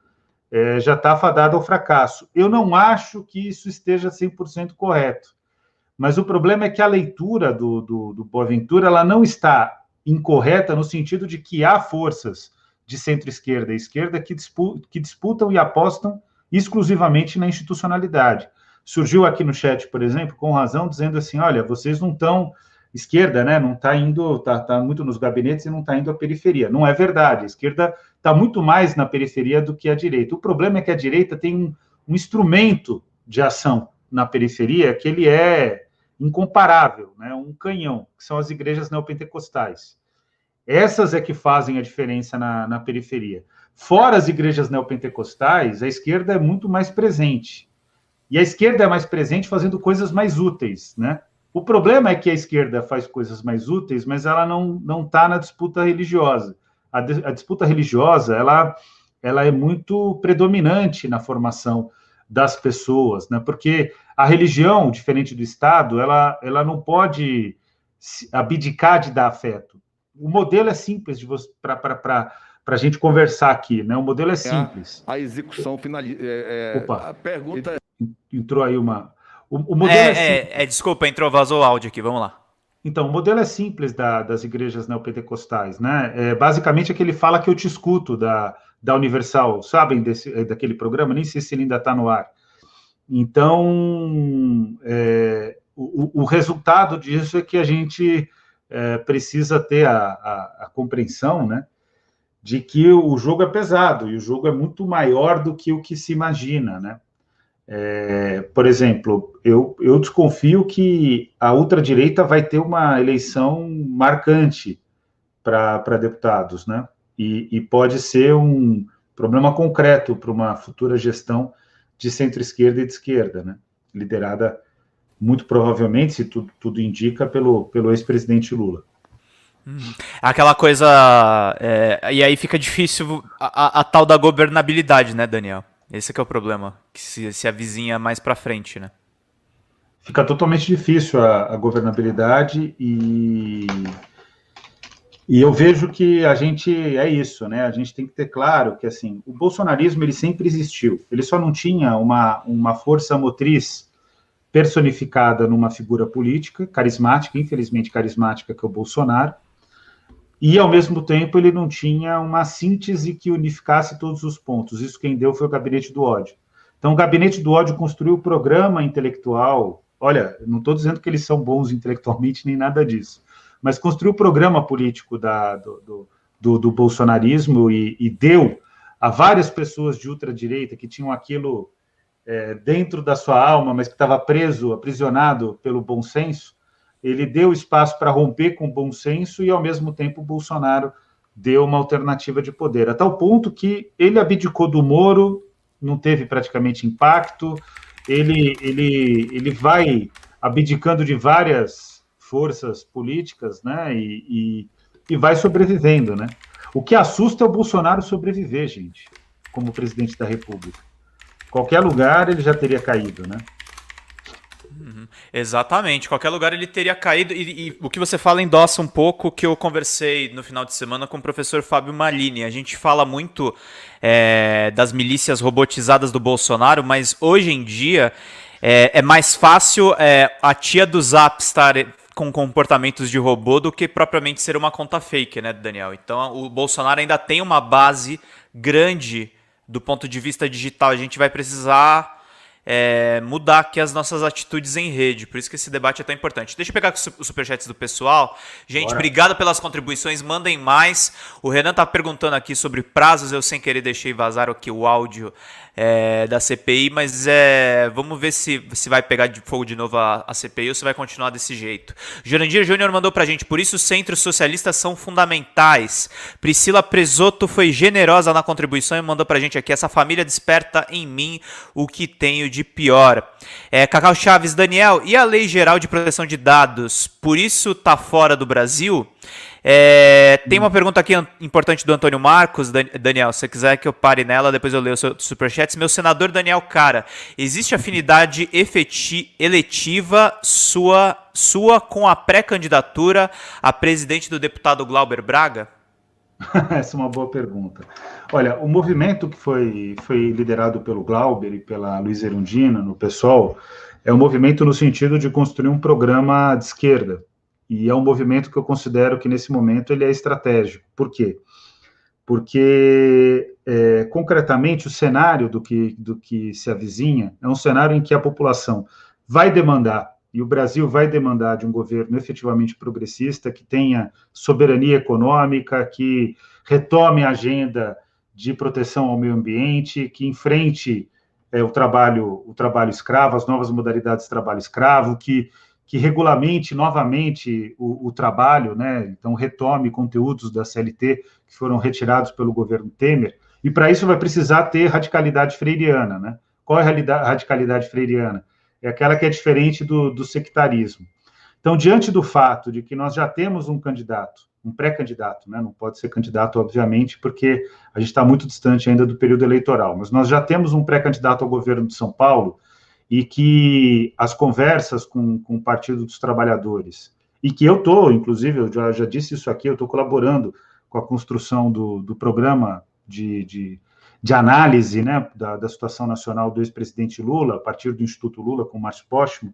já está fadado ao fracasso. Eu não acho que isso esteja 100% correto, mas o problema é que a leitura do Boaventura ela não está incorreta no sentido de que há forças de centro-esquerda e esquerda que disputam e apostam exclusivamente na institucionalidade. Surgiu aqui no chat, por exemplo, com razão, dizendo assim, olha, vocês não estão... Esquerda, né, não está indo, está muito nos gabinetes e não está indo à periferia. Não é verdade, a esquerda está muito mais na periferia do que a direita. O problema é que a direita tem um instrumento de ação na periferia que ele é incomparável, né, um canhão, que são as igrejas neopentecostais. Essas é que fazem a diferença na periferia. Fora as igrejas neopentecostais, a esquerda é muito mais presente. E a esquerda é mais presente fazendo coisas mais úteis, né? O problema é que a esquerda faz coisas mais úteis, mas ela não está na disputa religiosa. A disputa religiosa, ela é muito predominante na formação das pessoas, né? Porque a religião, diferente do Estado, ela não pode abdicar de dar afeto. O modelo é simples para a gente conversar aqui, né? O modelo é simples. A execução finaliza. Opa, a pergunta entrou aí uma... O modelo desculpa, vazou o áudio aqui, vamos lá. Então, o modelo é simples das igrejas neopentecostais, né? Basicamente é que ele fala que eu te escuto da Universal, sabem daquele programa? Nem sei se ele ainda está no ar. Então, o resultado disso é que a gente precisa ter a compreensão, né, de que o jogo é pesado, e o jogo é muito maior do que o que se imagina, né? Por exemplo, eu desconfio que a ultradireita vai ter uma eleição marcante para deputados, né? E pode ser um problema concreto para uma futura gestão de centro-esquerda e de esquerda, né? Liderada, muito provavelmente, se tudo indica, pelo ex-presidente Lula. Aquela coisa... e aí fica difícil a tal da governabilidade, né, Daniel? Esse que é o problema, que se avizinha mais para frente, né? Fica totalmente difícil a governabilidade e eu vejo que a gente é isso, né? A gente tem que ter claro que, assim, o bolsonarismo, ele sempre existiu. Ele só não tinha uma força motriz personificada numa figura política, carismática, infelizmente carismática, que é o Bolsonaro, e, ao mesmo tempo, ele não tinha uma síntese que unificasse todos os pontos. Isso quem deu foi o Gabinete do Ódio. Então, o Gabinete do Ódio construiu o programa intelectual. Olha, não estou dizendo que eles são bons intelectualmente, nem nada disso, mas construiu o programa político do bolsonarismo e deu a várias pessoas de ultradireita que tinham aquilo dentro da sua alma, mas que estava aprisionado pelo bom senso. Ele deu espaço para romper com o bom senso e, ao mesmo tempo, o Bolsonaro deu uma alternativa de poder, a tal ponto que ele abdicou do Moro não teve praticamente impacto, ele vai abdicando de várias forças políticas, né, e vai sobrevivendo, né? O que assusta é o Bolsonaro sobreviver, gente, como presidente da República. Qualquer lugar ele já teria caído, né? Exatamente, qualquer lugar ele teria caído. E o que você fala endossa um pouco o que eu conversei no final de semana com o professor Fábio Malini. A gente fala muito das milícias robotizadas do Bolsonaro, mas hoje em dia é mais fácil a tia do Zap estar com comportamentos de robô do que propriamente ser uma conta fake, né, Daniel? Então o Bolsonaro ainda tem uma base grande do ponto de vista digital. A gente vai precisar mudar aqui as nossas atitudes em rede. Por isso que esse debate é tão importante. Deixa eu pegar os superchats do pessoal. Gente, bora. Obrigado pelas contribuições. Mandem mais. O Renan tá perguntando aqui sobre prazos. Eu, sem querer, deixei vazar aqui o áudio da CPI, mas vamos ver se vai pegar de fogo de novo a CPI ou se vai continuar desse jeito. Jurandir Júnior mandou pra gente: por isso os centros socialistas são fundamentais. Priscila Presoto foi generosa na contribuição e mandou pra gente aqui: essa família desperta em mim o que tenho de pior. Cacau Chaves: Daniel, e a Lei Geral de Proteção de Dados, por isso tá fora do Brasil? Tem uma pergunta aqui importante do Antônio Marcos. Daniel, se você quiser que eu pare nela, depois eu leio o seu superchat. Meu senador Daniel Cara, existe afinidade eletiva sua com a pré-candidatura a presidente do deputado Glauber Braga? Essa é uma boa pergunta. Olha, o movimento que foi liderado pelo Glauber e pela Luísa Erundina, no PSOL, é um movimento no sentido de construir um programa de esquerda. E é um movimento que eu considero que, nesse momento, ele é estratégico. Por quê? Porque, concretamente, o cenário do que se avizinha é um cenário em que a população vai demandar, e o Brasil vai demandar, de um governo efetivamente progressista, que tenha soberania econômica, que retome a agenda de proteção ao meio ambiente, que enfrente o trabalho escravo, as novas modalidades de trabalho escravo, que regulamente novamente o trabalho, né? Então retome conteúdos da CLT que foram retirados pelo governo Temer, e para isso vai precisar ter radicalidade freiriana, né? Qual é a radicalidade freiriana? É aquela que é diferente do sectarismo. Então, diante do fato de que nós já temos um candidato, um pré-candidato, né? Não pode ser candidato, obviamente, porque a gente está muito distante ainda do período eleitoral, mas nós já temos um pré-candidato ao governo de São Paulo, e que as conversas com o Partido dos Trabalhadores, e que eu estou, inclusive, eu já disse isso aqui, eu estou colaborando com a construção do programa de análise, né, da situação nacional do ex-presidente Lula, a partir do Instituto Lula, com o Márcio Postman,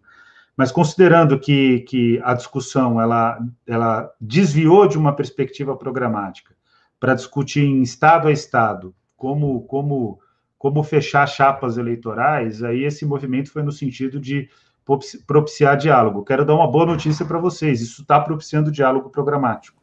mas considerando que a discussão ela desviou de uma perspectiva programática para discutir em estado a estado como fechar chapas eleitorais, aí esse movimento foi no sentido de propiciar diálogo. Quero dar uma boa notícia para vocês: isso está propiciando diálogo programático.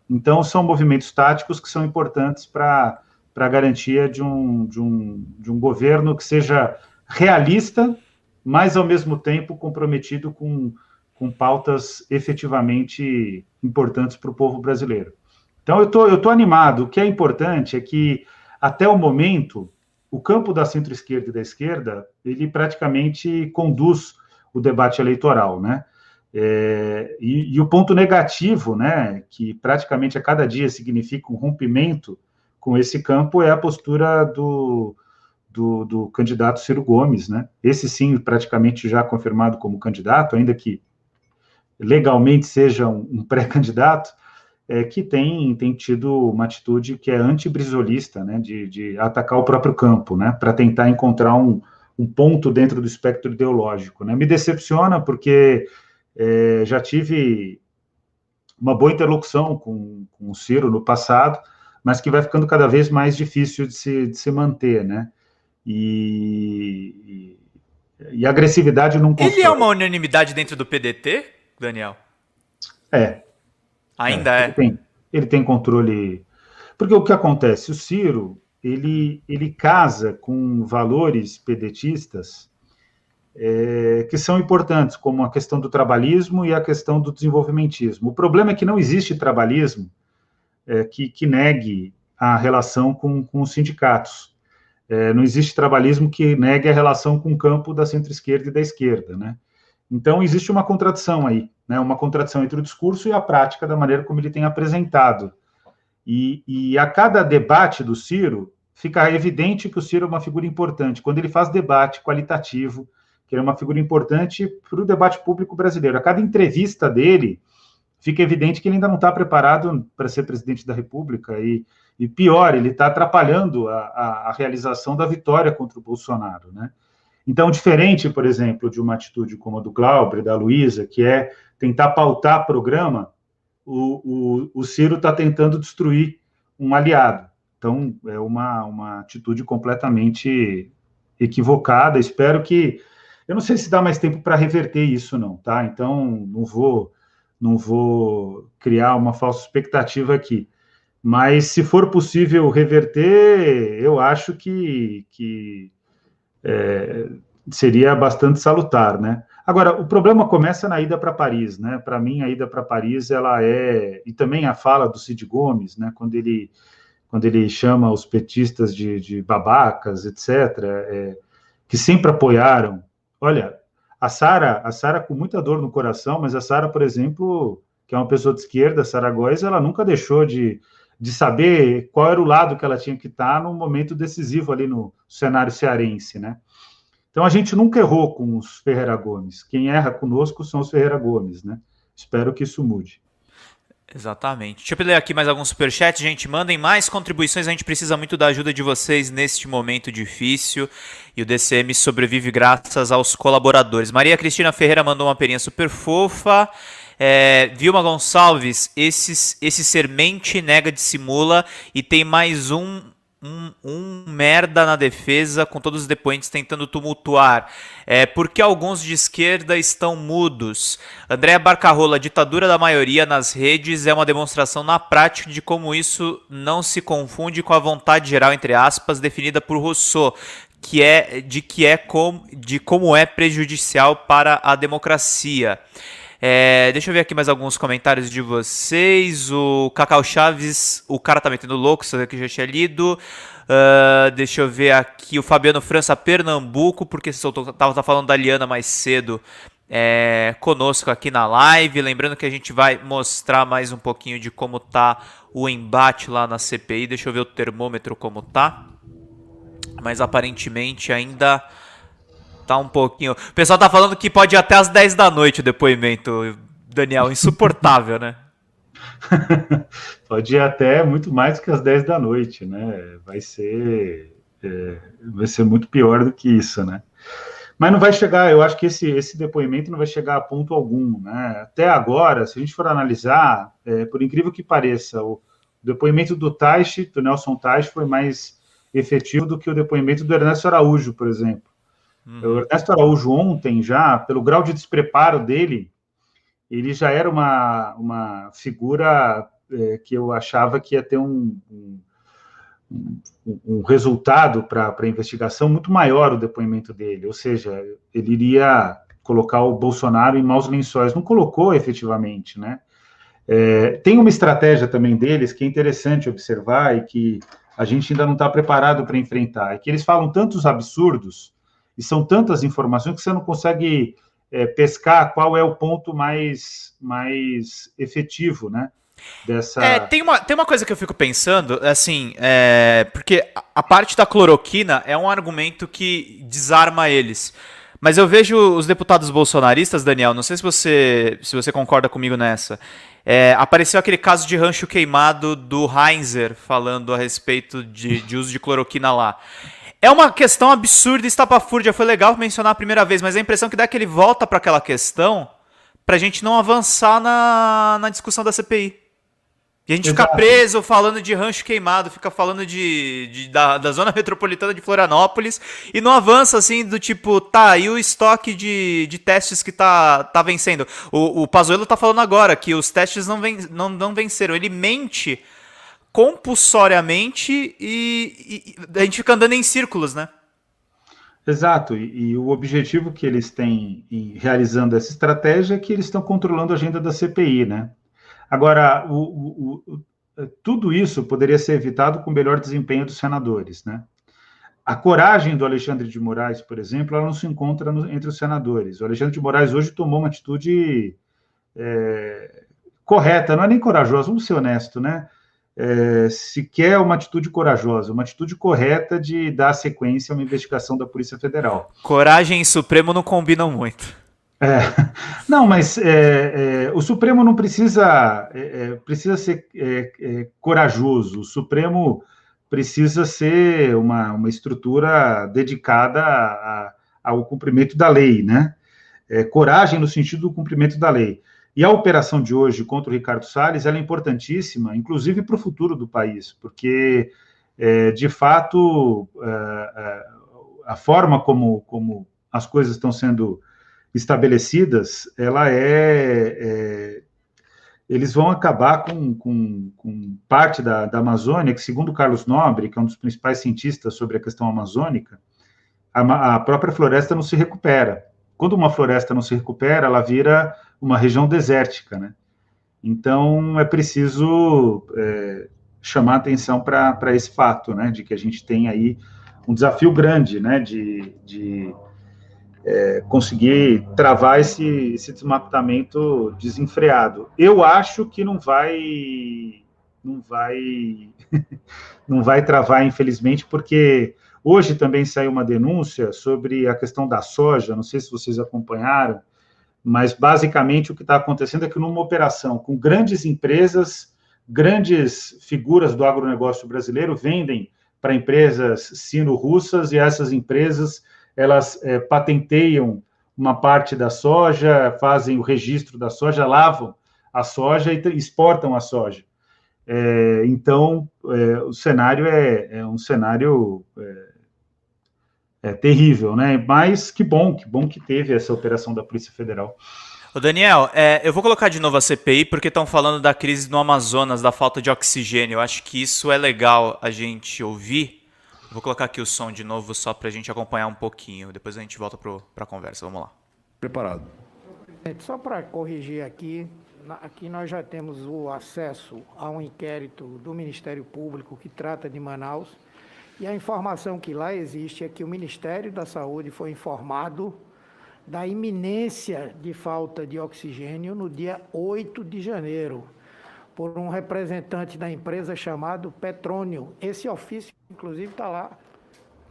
Então, são movimentos táticos que são importantes para a garantia de um governo que seja realista, mas, ao mesmo tempo, comprometido com pautas efetivamente importantes para o povo brasileiro. Então, eu tô animado. O que é importante é que, até o momento, o campo da centro-esquerda e da esquerda, ele praticamente conduz o debate eleitoral, né? E o ponto negativo, né, que praticamente a cada dia significa um rompimento com esse campo, é a postura do candidato Ciro Gomes, né? Esse sim, praticamente já confirmado como candidato, ainda que legalmente seja um pré-candidato, que tem tido uma atitude que é anti-brisolista, né, de atacar o próprio campo, né, para tentar encontrar um ponto dentro do espectro ideológico, né. Me decepciona porque já tive uma boa interlocução com o Ciro no passado, mas que vai ficando cada vez mais difícil de se manter, né, e a agressividade não constrói. Ele é uma unanimidade dentro do PDT, Daniel? Ainda é. Ele tem controle. Porque o que acontece? O Ciro, ele casa com valores pedetistas que são importantes, como a questão do trabalhismo e a questão do desenvolvimentismo. O problema é que não existe trabalhismo que negue a relação com os sindicatos. Não existe trabalhismo que negue a relação com o campo da centro-esquerda e da esquerda, né? Então, existe uma contradição aí, né? Uma contradição entre o discurso e a prática da maneira como ele tem apresentado. E a cada debate do Ciro, fica evidente que o Ciro é uma figura importante. Quando ele faz debate qualitativo, que ele é uma figura importante para o debate público brasileiro. A cada entrevista dele, fica evidente que ele ainda não está preparado para ser presidente da República. E pior, ele está atrapalhando a realização da vitória contra o Bolsonaro, né? Então, diferente, por exemplo, de uma atitude como a do Glauber, da Luísa, que é tentar pautar programa, o Ciro está tentando destruir um aliado. Então, é uma atitude completamente equivocada. Espero que... Eu não sei se dá mais tempo para reverter isso, não, tá? Então, não vou criar uma falsa expectativa aqui. Mas, se for possível reverter, eu acho que seria bastante salutar, né? Agora, o problema começa na ida para Paris, né? Para mim, a ida para Paris, ela é... E também a fala do Cid Gomes, né? Quando ele chama os petistas de babacas, etc., que sempre apoiaram. Olha, a Sara com muita dor no coração, mas a Sara, por exemplo, que é uma pessoa de esquerda, Sara Góes, ela nunca deixou de saber qual era o lado que ela tinha que estar num momento decisivo ali no cenário cearense, né? Então, a gente nunca errou com os Ferreira Gomes. Quem erra conosco são os Ferreira Gomes, né? Espero que isso mude. Exatamente. Deixa eu ler aqui mais alguns superchats, gente. Mandem mais contribuições, a gente precisa muito da ajuda de vocês neste momento difícil. E o DCM sobrevive graças aos colaboradores. Maria Cristina Ferreira mandou uma perinha super fofa. Vilma Gonçalves, esse sermente nega dissimula e tem mais um merda na defesa, com todos os depoentes tentando tumultuar. Porque alguns de esquerda estão mudos. Andréa Barcarola, a ditadura da maioria nas redes é uma demonstração na prática de como isso não se confunde com a vontade geral, entre aspas, definida por Rousseau, de como é prejudicial para a democracia. Deixa eu ver aqui mais alguns comentários de vocês. O Cacau Chaves, o cara tá metendo louco, isso aqui eu já tinha lido. Deixa eu ver aqui o Fabiano França, Pernambuco, porque você tava falando da Liana mais cedo, conosco aqui na live. Lembrando que a gente vai mostrar mais um pouquinho de como tá o embate lá na CPI. Deixa eu ver o termômetro como tá. Mas aparentemente ainda... tá um pouquinho... O pessoal tá falando que pode ir até às 10 da noite o depoimento, Daniel. Insuportável, né? Pode ir até muito mais que às 10 da noite, né? Vai ser muito pior do que isso, né? Mas não vai chegar... Eu acho que esse depoimento não vai chegar a ponto algum, né? Até agora, se a gente for analisar, por incrível que pareça, o depoimento do Nelson Teich, foi mais efetivo do que o depoimento do Ernesto Araújo, por exemplo. O Ernesto Araújo ontem, já, pelo grau de despreparo dele, ele já era uma figura que eu achava que ia ter um resultado para a investigação muito maior, o depoimento dele, ou seja, ele iria colocar o Bolsonaro em maus lençóis. Não colocou efetivamente, né? Tem uma estratégia também deles que é interessante observar e que a gente ainda não está preparado para enfrentar, é que eles falam tantos absurdos e são tantas informações que você não consegue pescar qual é o ponto mais efetivo, né? Tem uma coisa que eu fico pensando, assim, porque a parte da cloroquina é um argumento que desarma eles. Mas eu vejo os deputados bolsonaristas, Daniel, não sei se você concorda comigo nessa. Apareceu aquele caso de rancho queimado do Heinzer, falando a respeito de uso de cloroquina lá. É uma questão absurda e estapafúrdia. Foi legal mencionar a primeira vez, mas a impressão que dá é que ele volta para aquela questão pra gente não avançar na discussão da CPI. E a gente fica preso falando de rancho queimado, fica falando da zona metropolitana de Florianópolis e não avança assim do tipo, tá, e o estoque de testes que tá vencendo? O Pazuello tá falando agora que os testes não venceram. Ele mente compulsoriamente e a gente fica andando em círculos, né? Exato, e o objetivo que eles têm em realizando essa estratégia é que eles estão controlando a agenda da CPI, né? Agora, tudo isso poderia ser evitado com o melhor desempenho dos senadores, né? A coragem do Alexandre de Moraes, por exemplo, ela não se encontra entre os senadores. O Alexandre de Moraes hoje tomou uma atitude correta, não é nem corajosa, vamos ser honestos, né? Se quer uma atitude corajosa, uma atitude correta de dar sequência a uma investigação da Polícia Federal. Coragem e Supremo não combinam muito. Não, mas o Supremo não precisa ser corajoso. O Supremo precisa ser uma estrutura dedicada ao cumprimento da lei, né? Coragem no sentido do cumprimento da lei. E a operação de hoje contra o Ricardo Salles, ela é importantíssima, inclusive para o futuro do país, porque, de fato, a forma como as coisas estão sendo estabelecidas, eles vão acabar com parte da Amazônia, que, segundo Carlos Nobre, que é um dos principais cientistas sobre a questão amazônica, a própria floresta não se recupera. Quando uma floresta não se recupera, ela vira uma região desértica, né? Então, é preciso chamar atenção para esse fato, né, de que a gente tem aí um desafio grande, né, de conseguir travar esse desmatamento desenfreado. Eu acho que não vai travar, infelizmente, porque hoje também saiu uma denúncia sobre a questão da soja, não sei se vocês acompanharam, mas basicamente o que está acontecendo é que numa operação com grandes empresas, grandes figuras do agronegócio brasileiro vendem para empresas sino-russas, e essas empresas elas patenteiam uma parte da soja, fazem o registro da soja, lavam a soja e exportam a soja. Então, o cenário é um cenário terrível, né? Mas que bom que teve essa operação da Polícia Federal. Ô Daniel, eu vou colocar de novo a CPI porque estão falando da crise no Amazonas, da falta de oxigênio. Eu acho que isso é legal a gente ouvir. Vou colocar aqui o som de novo só para a gente acompanhar um pouquinho. Depois a gente volta para a conversa. Vamos lá. Preparado. Só para corrigir aqui nós já temos o acesso a um inquérito do Ministério Público que trata de Manaus. E a informação que lá existe é que o Ministério da Saúde foi informado da iminência de falta de oxigênio no dia 8 de janeiro, por um representante da empresa chamado Petrônio. Esse ofício, inclusive, está lá.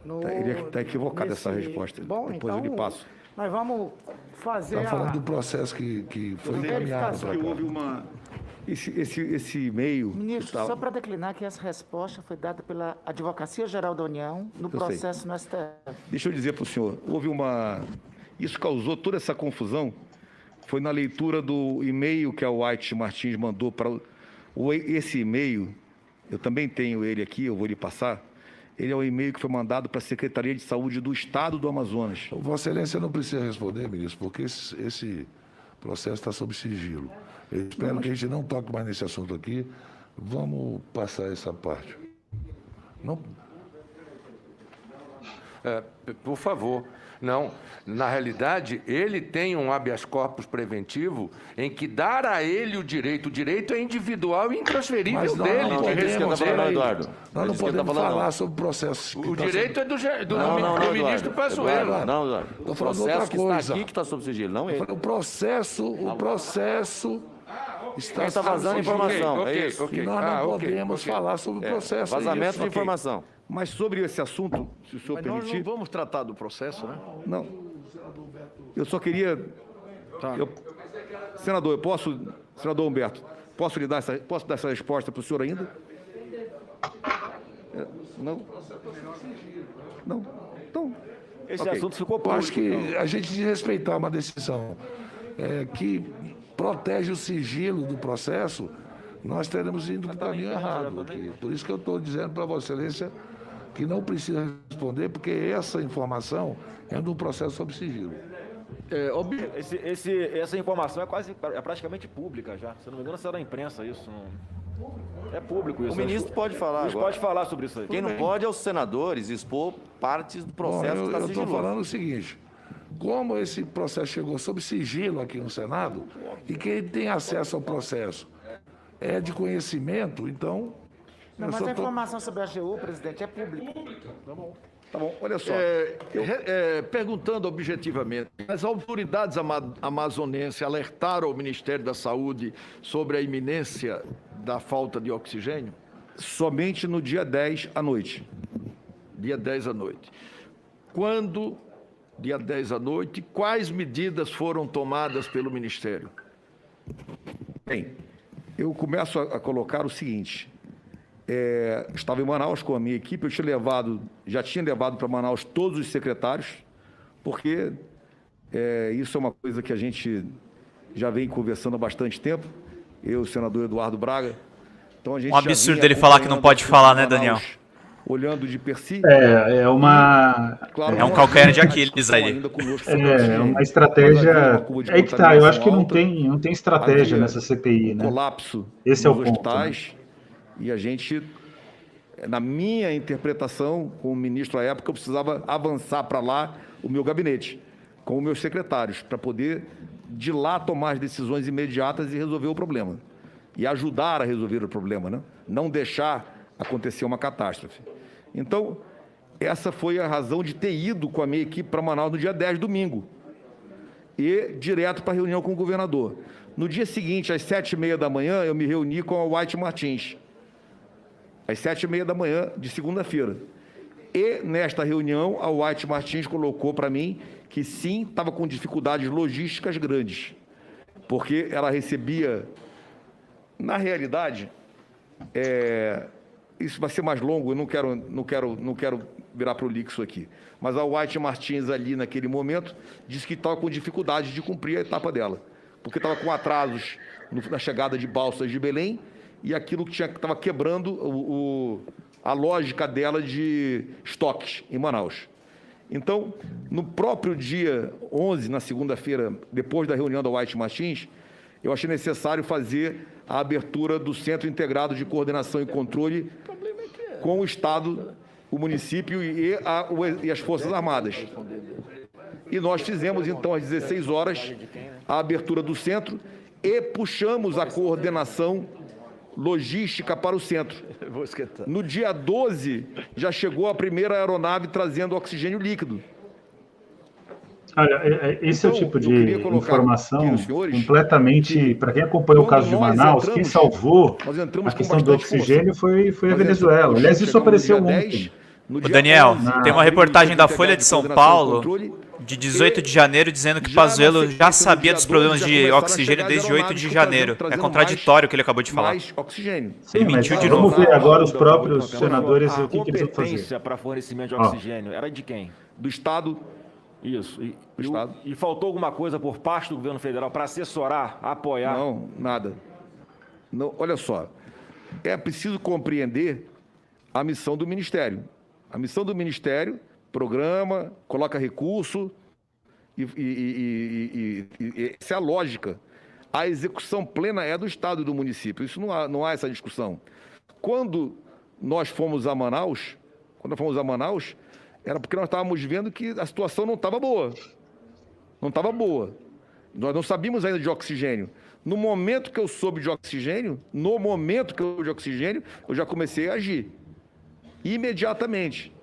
Ele está equivocado essa resposta. Bom, depois então, eu lhe passo. Nós vamos fazer Está falando do processo que foi encaminhado para cá. Houve esse e-mail... Ministro, só para declinar que essa resposta foi dada pela Advocacia Geral da União no processo no STF. Deixa eu dizer para o senhor, isso causou toda essa confusão, foi na leitura do e-mail que a White Martins mandou para... Esse e-mail, eu também tenho ele aqui, eu vou lhe passar. Ele é o e-mail que foi mandado para a Secretaria de Saúde do Estado do Amazonas. Vossa Excelência não precisa responder, ministro, porque esse processo está sob sigilo. Eu espero que a gente não toque mais nesse assunto aqui. Vamos passar essa parte. Não... Por favor. Não, na realidade, ele tem um habeas corpus preventivo em que dar a ele o direito é individual e intransferível Mas dele. Nós não podemos falar sobre o processo. O direito é do ministro Passuelo. Não, Eduardo. Estou falando outra coisa. Está aqui que está sob sigilo, não ele. O processo está vazando informação, é isso. E nós não podemos falar sobre o processo. Vazamento de informação. Mas sobre esse assunto, se o senhor permitir... Nós não vamos tratar do processo, né? Não. Eu só queria... Tá. Senador, Senador Humberto, posso dar essa resposta para o senhor ainda? Não? Não? Então... Esse assunto ficou Eu público. acho que a gente tem que respeitar uma decisão que protege o sigilo do processo, nós teremos indo para o caminho errado aqui. Por isso que eu estou dizendo para Vossa Excelência que não precisa responder, porque essa informação é do processo sob sigilo. Essa informação é praticamente pública já. Se não me engano, será da imprensa isso. É público isso. O ministro pode falar agora. Pode falar sobre isso aí. Quem não pode é os senadores expor partes do processo que está Eu estou sigiloso. falando o seguinte, como esse processo chegou sob sigilo aqui no Senado, e quem tem acesso ao processo é de conhecimento, então... Não, mas a informação sobre a AGU, presidente, é pública. Tá bom, olha só. Perguntando objetivamente, as autoridades amazonenses alertaram o Ministério da Saúde sobre a iminência da falta de oxigênio? Somente no dia 10 à noite. Dia 10 à noite. Quando, dia 10 à noite, quais medidas foram tomadas pelo Ministério? Bem, eu começo a colocar o seguinte. Estava em Manaus com a minha equipe, já tinha levado para Manaus todos os secretários, porque isso é uma coisa que a gente já vem conversando há bastante tempo, eu, o senador Eduardo Braga. Então, a gente um absurdo ele falar que não pode falar, né, Daniel? Olhando de per si. É um calcanhar de Aquiles aí. É uma estratégia. É que tá, eu acho que não tem estratégia nessa CPI, né? Colapso esse é o nos ponto. Hospitais, né? E a gente, na minha interpretação, como ministro à época, eu precisava avançar para lá o meu gabinete, com os meus secretários, para poder, de lá, tomar as decisões imediatas e resolver o problema. E ajudar a resolver o problema, né? Não deixar acontecer uma catástrofe. Então, essa foi a razão de ter ido com a minha equipe para Manaus no dia 10, domingo, e direto para a reunião com o governador. No dia seguinte, às 7h30 da manhã, eu me reuni com a White Martins, às 7h30 da manhã de segunda-feira. E, nesta reunião, a White Martins colocou para mim que, sim, estava com dificuldades logísticas grandes, porque ela recebia, na realidade, isso vai ser mais longo, eu não quero virar prolixo aqui, mas a White Martins, ali, naquele momento, disse que estava com dificuldade de cumprir a etapa dela, porque estava com atrasos na chegada de balsas de Belém, e aquilo que estava quebrando a lógica dela de estoques em Manaus. Então, no próprio dia 11, na segunda-feira, depois da reunião da White Martins, eu achei necessário fazer a abertura do Centro Integrado de Coordenação e Controle com o Estado, o município e as Forças Armadas. E nós fizemos, então, às 16 horas, a abertura do centro e puxamos a coordenação logística para o centro. No dia 12, já chegou a primeira aeronave trazendo oxigênio líquido. Olha, esse é o tipo de informação completamente... Para quem acompanhou o caso de Manaus, quem salvou a questão do oxigênio foi a Venezuela. Aliás, isso apareceu ontem. O Daniel, tem uma reportagem da Folha de São Paulo, de 18 de janeiro, dizendo que Pazuello já sabia dos problemas de oxigênio desde 8 de janeiro. É contraditório o que ele acabou de falar. Ele mentiu de novo. Vamos ver agora os próprios senadores o que eles vão fazer. A competência para fornecimento de oxigênio era de quem? Do Estado. Isso. E faltou alguma coisa por parte do governo federal para assessorar, apoiar? Não, nada. Não, olha só, é preciso compreender a missão do Ministério. A missão do Ministério, programa, coloca recurso, essa é a lógica. A execução plena é do Estado e do município, isso não há essa discussão. Quando nós fomos a Manaus, era porque nós estávamos vendo que a situação não estava boa. Não estava boa. Nós não sabíamos ainda de oxigênio. No momento que eu soube de oxigênio, eu já comecei a agir. Imediatamente.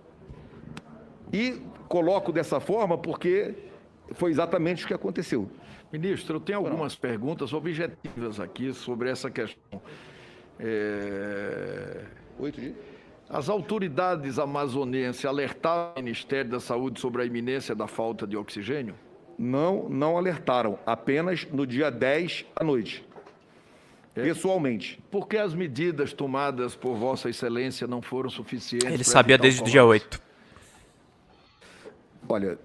E coloco dessa forma porque foi exatamente o que aconteceu. Ministro, eu tenho algumas perguntas objetivas aqui sobre essa questão. 8 dias? As autoridades amazonenses alertaram o Ministério da Saúde sobre a iminência da falta de oxigênio? Não alertaram, apenas no dia 10 à noite, pessoalmente. Por que as medidas tomadas por Vossa Excelência não foram suficientes? Ele sabia desde o dia 8. Olha,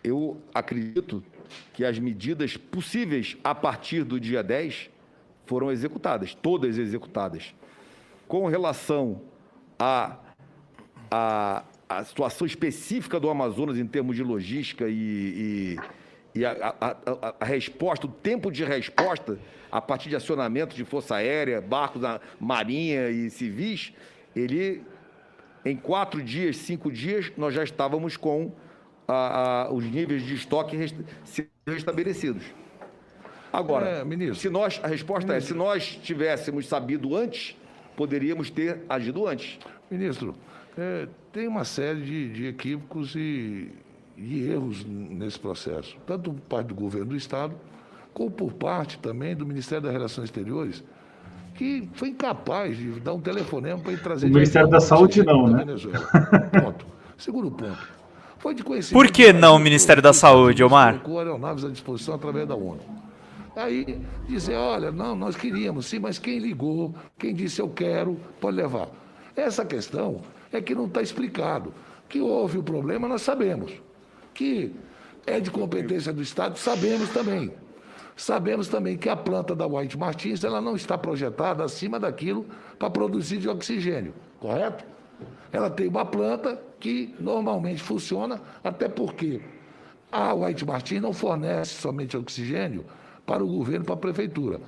eu acredito que as medidas possíveis a partir do dia 10 foram executadas, todas executadas. Com relação à situação específica do Amazonas em termos de logística e a resposta, o tempo de resposta, a partir de acionamento de força aérea, barcos da Marinha e civis, em 4 dias, 5 dias, nós já estávamos com os níveis de estoque restabelecidos. Agora, a resposta é, se nós tivéssemos sabido antes, poderíamos ter agido antes. Ministro, Tem uma série de equívocos e erros nesse processo, tanto por parte do governo do Estado, como por parte também do Ministério das Relações Exteriores, que foi incapaz de dar um telefonema para ir trazer... O Ministério da Saúde não, né? Venezuela. Ponto. Segundo ponto. Foi de conhecimento... Por que não o Ministério da Saúde, Omar? Colocou aeronaves à disposição através da ONU. Aí dizer, olha, não, nós queríamos, sim, mas quem ligou, quem disse eu quero, pode levar. Essa questão é que não está explicado. Que houve o problema, nós sabemos. Que é de competência do Estado, sabemos também. Sabemos também que a planta da White Martins ela não está projetada acima daquilo para produzir de oxigênio, correto? Ela tem uma planta que normalmente funciona, até porque a White Martins não fornece somente oxigênio para o governo, para a prefeitura.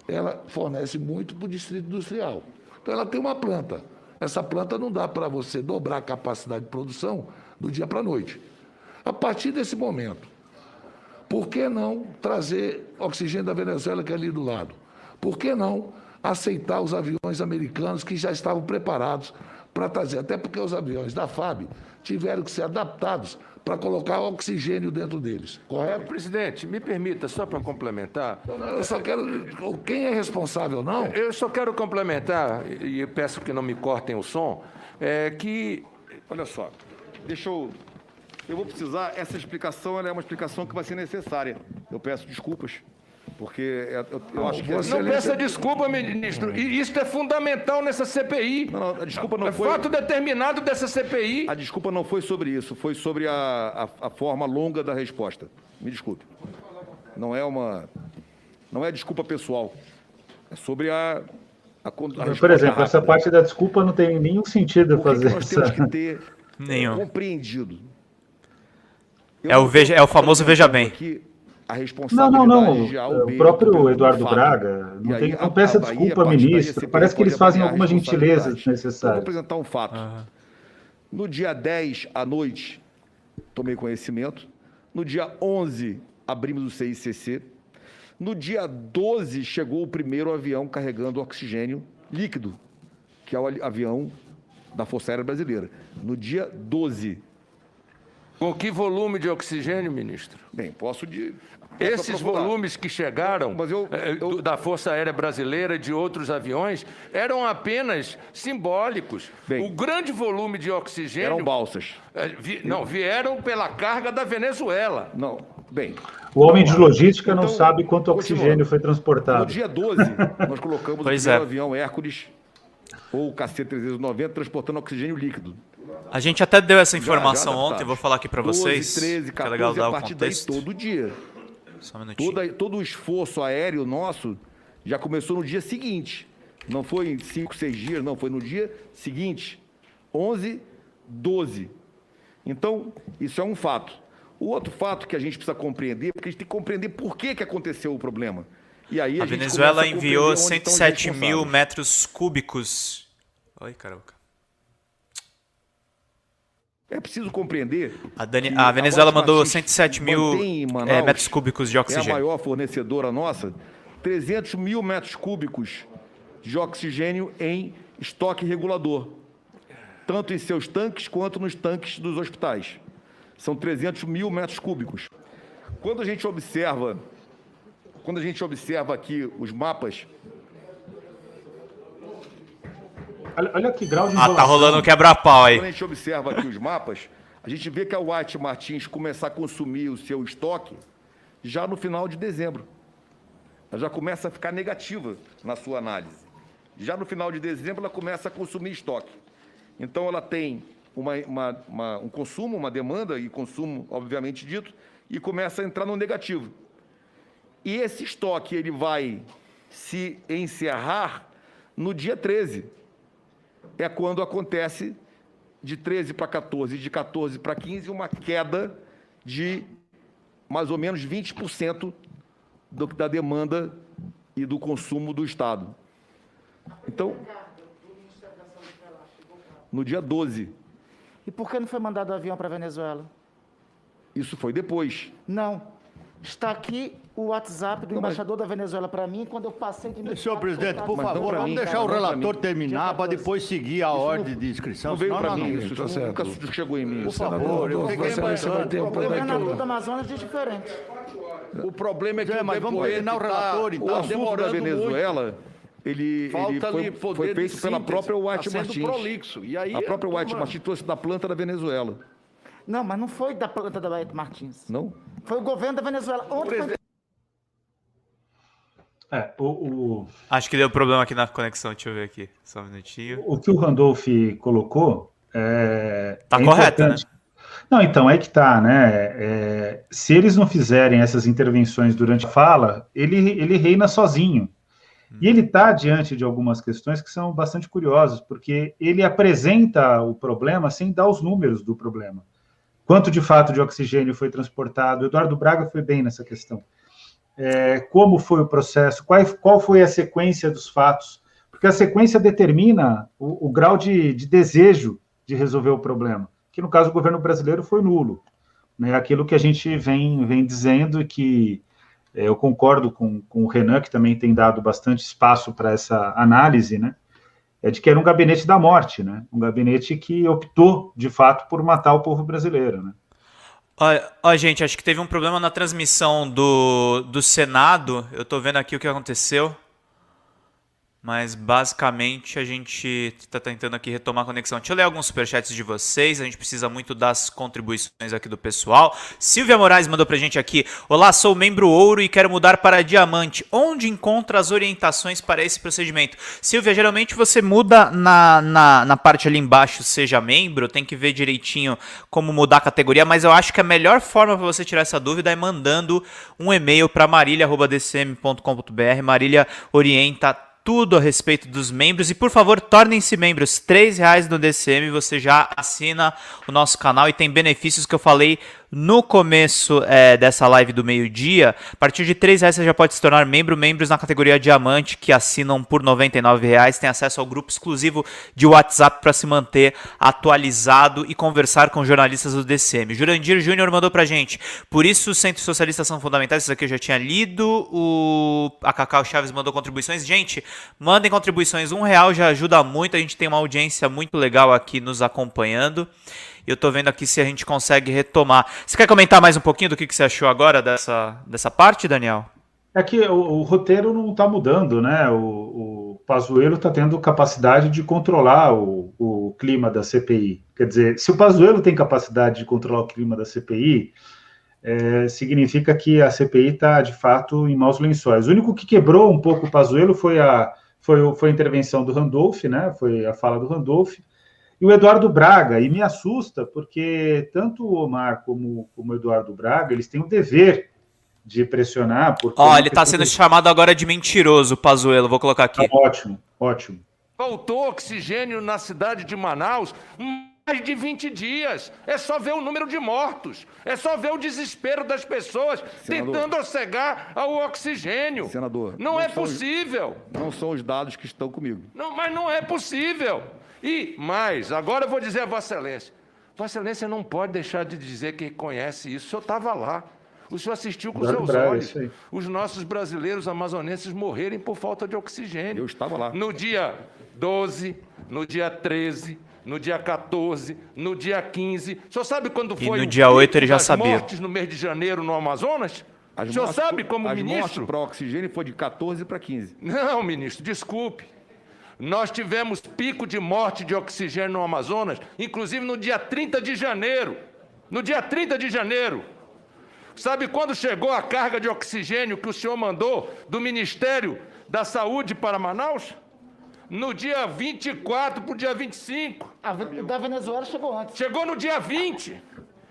Ela fornece muito para o distrito industrial. Então, ela tem uma planta. Essa planta não dá para você dobrar a capacidade de produção do dia para a noite. A partir desse momento, por que não trazer oxigênio da Venezuela, que é ali do lado? Por que não aceitar os aviões americanos que já estavam preparados para trazer? Até porque os aviões da FAB tiveram que ser adaptados para colocar oxigênio dentro deles, correto? Presidente, me permita, só para complementar. Eu só quero... Quem é responsável, não? Eu só quero complementar, e eu peço que não me cortem o som, que... Olha só, eu vou precisar... Essa explicação ela é uma explicação que vai ser necessária. Eu peço desculpas, porque eu acho que... Não peça desculpa, ministro. E isso é fundamental nessa CPI. Não, a desculpa não foi... É fato determinado dessa CPI. A desculpa não foi sobre isso, foi sobre a forma longa da resposta. Me desculpe. Não é desculpa pessoal. É sobre a por exemplo, essa parte da desculpa não tem nenhum sentido fazer. Nós temos que ter compreendido. É o famoso veja bem. A responsabilidade não. O próprio Eduardo Braga não peça desculpa, ministro. Parece que eles fazem algumas gentilezas necessárias. Eu vou apresentar um fato. No dia 10 à noite, tomei conhecimento. No dia 11, abrimos o CICC. No dia 12, chegou o primeiro avião carregando oxigênio líquido, que é o avião da Força Aérea Brasileira. No dia 12. Com que volume de oxigênio, ministro? Bem, posso Esses volumes que chegaram da Força Aérea Brasileira e de outros aviões eram apenas simbólicos. Bem, o grande volume de oxigênio... Eram balsas. Vieram pela carga da Venezuela. Não, bem... O homem de logística não sabe quanto oxigênio foi transportado. No dia 12, nós colocamos o primeiro avião Hércules, ou o KC-390, transportando oxigênio líquido. A gente até deu essa informação ontem, vou falar aqui para vocês. 12, 13, 14, que é legal dar a partir daí todo dia. Só um minutinho. Todo o esforço aéreo nosso já começou no dia seguinte. Não foi em 5, 6 dias, não. Foi no dia seguinte. 11, 12. Então, isso é um fato. O outro fato que a gente precisa compreender, porque a gente tem que compreender por que aconteceu o problema. E aí a Venezuela enviou 107 mil metros cúbicos. Oi, caramba. É preciso compreender... A Venezuela mandou 107 mil metros cúbicos de oxigênio. É a maior fornecedora nossa. 300 mil metros cúbicos de oxigênio em estoque regulador. Tanto em seus tanques quanto nos tanques dos hospitais. São 300 mil metros cúbicos. Quando a gente observa aqui os mapas... Olha que grau de enrolação. Tá rolando um quebra-pau aí. Quando a gente observa aqui os mapas, a gente vê que a White Martins começar a consumir o seu estoque já no final de dezembro. Ela já começa a ficar negativa na sua análise. Já no final de dezembro, ela começa a consumir estoque. Então, ela tem um consumo, uma demanda e consumo, obviamente dito, e começa a entrar no negativo. E esse estoque ele vai se encerrar no dia 13. É quando acontece de 13 para 14, de 14 para 15, uma queda de mais ou menos 20% da demanda e do consumo do Estado. Então, no dia 12. E por que não foi mandado o avião para a Venezuela? Isso foi depois. Não. Está aqui o WhatsApp do embaixador da Venezuela para mim, quando eu passei de... Senhor presidente, por favor, vamos deixar o relator terminar para depois seguir a ordem de inscrição. Não veio senão para nós mim, não- isso nunca chegou em mim. Por favor, eu fiquei imaginando. O governador do Amazonas diz diferente. O problema é que Mas vamos terminar o relator, O então. assunto da demorando Venezuela, ele Falta ali foi poder de feito pela síntese, própria White tá sendo Martins. prolixo. E aí, A própria White turma- Martins trouxe da planta da Venezuela. Não, mas não foi da planta da White Martins. Não? Foi o governo da Venezuela. Ontem foi... Acho que deu problema aqui na conexão, deixa eu ver aqui, só um minutinho. O que o Randolph colocou Tá correto, importante. Não, então, é que tá, né? Se eles não fizerem essas intervenções durante a fala, ele reina sozinho. E ele está diante de algumas questões que são bastante curiosas, porque ele apresenta o problema sem dar os números do problema. Quanto de fato de oxigênio foi transportado? O Eduardo Braga foi bem nessa questão. Como foi o processo? Qual foi a sequência dos fatos? Porque a sequência determina o grau de desejo de resolver o problema, que no caso o governo brasileiro foi nulo. Né? Aquilo que a gente vem dizendo e que eu concordo com o Renan, que também tem dado bastante espaço para essa análise, né? É de que era um gabinete da morte, né? Um gabinete que optou, de fato, por matar o povo brasileiro, né? Ó, gente, acho que teve um problema na transmissão do Senado. Eu tô vendo aqui o que aconteceu. Mas, basicamente, a gente tá tentando aqui retomar a conexão. Deixa eu ler alguns superchats de vocês. A gente precisa muito das contribuições aqui do pessoal. Silvia Moraes mandou pra gente aqui. Olá, sou membro ouro e quero mudar para diamante. Onde encontra as orientações para esse procedimento? Silvia, geralmente você muda na parte ali embaixo, seja membro. Tem que ver direitinho como mudar a categoria. Mas eu acho que a melhor forma para você tirar essa dúvida é mandando um e-mail para marília@dcm.com.br. Marília orienta tudo a respeito dos membros. E, por favor, tornem-se membros. R$3 no DCM, você já assina o nosso canal e tem benefícios que eu falei no começo dessa live do meio-dia. A partir de R$3 você já pode se tornar membro. Membros na categoria Diamante, que assinam por R$99, tem acesso ao grupo exclusivo de WhatsApp para se manter atualizado e conversar com jornalistas do DCM. Jurandir Júnior mandou pra gente. Por isso, os centros socialistas são fundamentais. Isso aqui eu já tinha lido. A Cacau Chaves mandou contribuições. Gente, mandem contribuições. R$1 já ajuda muito. A gente tem uma audiência muito legal aqui nos acompanhando. Eu tô vendo aqui se a gente consegue retomar. Você quer comentar mais um pouquinho do que você achou agora dessa parte, Daniel? É que o roteiro não está mudando, né? O Pazuello está tendo capacidade de controlar o clima da CPI. Quer dizer, se o Pazuello tem capacidade de controlar o clima da CPI, significa que a CPI está, de fato, em maus lençóis. O único que quebrou um pouco o Pazuello foi a intervenção do Randolph, né? Foi a fala do Randolph. E o Eduardo Braga, e me assusta, porque tanto o Omar como o Eduardo Braga, eles têm o dever de pressionar. Ele está sendo chamado agora de mentiroso, Pazuello, vou colocar aqui. Ótimo, ótimo. Faltou oxigênio na cidade de Manaus mais de 20 dias. É só ver o número de mortos. É só ver o desespero das pessoas tentando cegar ao oxigênio. Senador, não é possível. Não são os dados que estão comigo. Não, mas não é possível. E mais, agora eu vou dizer a Vossa Excelência. Vossa Excelência não pode deixar de dizer que conhece isso. O senhor estava lá. O senhor assistiu com seus olhos os nossos brasileiros amazonenses morrerem por falta de oxigênio. Eu estava lá. No dia 12, no dia 13, no dia 14, no dia 15. O senhor sabe quando foi no dia 8 ele já sabia. mortes no mês de janeiro no Amazonas? O senhor sabe como ministro? As mortes para oxigênio foi de 14 para 15. Não, ministro, desculpe. Nós tivemos pico de morte de oxigênio no Amazonas, inclusive no dia 30 de janeiro. No dia 30 de janeiro. Sabe quando chegou a carga de oxigênio que o senhor mandou do Ministério da Saúde para Manaus? No dia 24 para o dia 25. A da Venezuela chegou antes. Chegou no dia 20.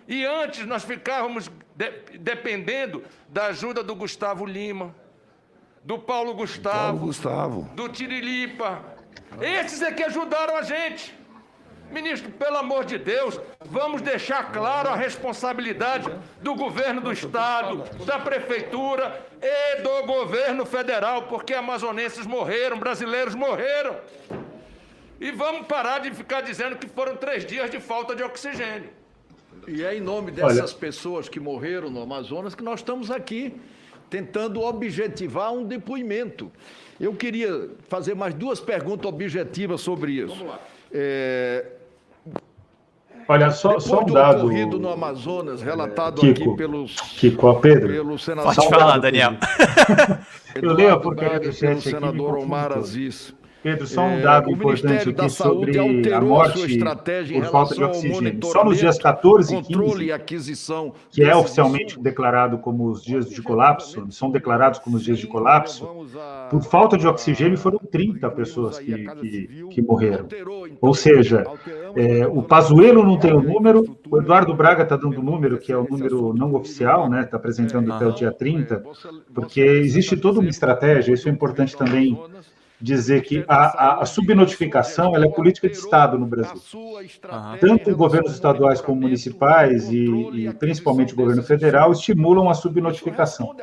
E antes nós ficávamos dependendo da ajuda do Gustavo Lima, do Paulo Gustavo, do Tiriripa. Esses é que ajudaram a gente. Ministro, pelo amor de Deus, vamos deixar claro a responsabilidade do governo do Estado, da Prefeitura e do governo federal, porque amazonenses morreram, brasileiros morreram. E vamos parar de ficar dizendo que foram 3 dias de falta de oxigênio. E é em nome dessas pessoas que morreram no Amazonas que nós estamos aqui tentando objetivar um depoimento. Eu queria fazer mais 2 perguntas objetivas sobre isso. Vamos lá. Olha, só um dado... ocorrido no Amazonas, relatado Kiko, aqui pelos... Pedro. Pelo senador... Pode falar, Daniel. Eu leio a porcaria do chat aqui. Senador Omar Aziz. Pedro, só um dado importante aqui sobre a morte por falta de oxigênio. Só nos dias 14 e 15, que é oficialmente declarado como os dias de colapso, são declarados como os dias de colapso, por falta de oxigênio foram 30 pessoas que morreram. Ou seja, o Pazuello não tem o número, o Eduardo Braga está dando o número, que é o número não oficial, né? Está apresentando até o dia 30, porque existe toda uma estratégia, isso é importante também dizer que a subnotificação ela é política de Estado no Brasil. Tanto governos estaduais como municipais e principalmente o governo federal estimulam a subnotificação.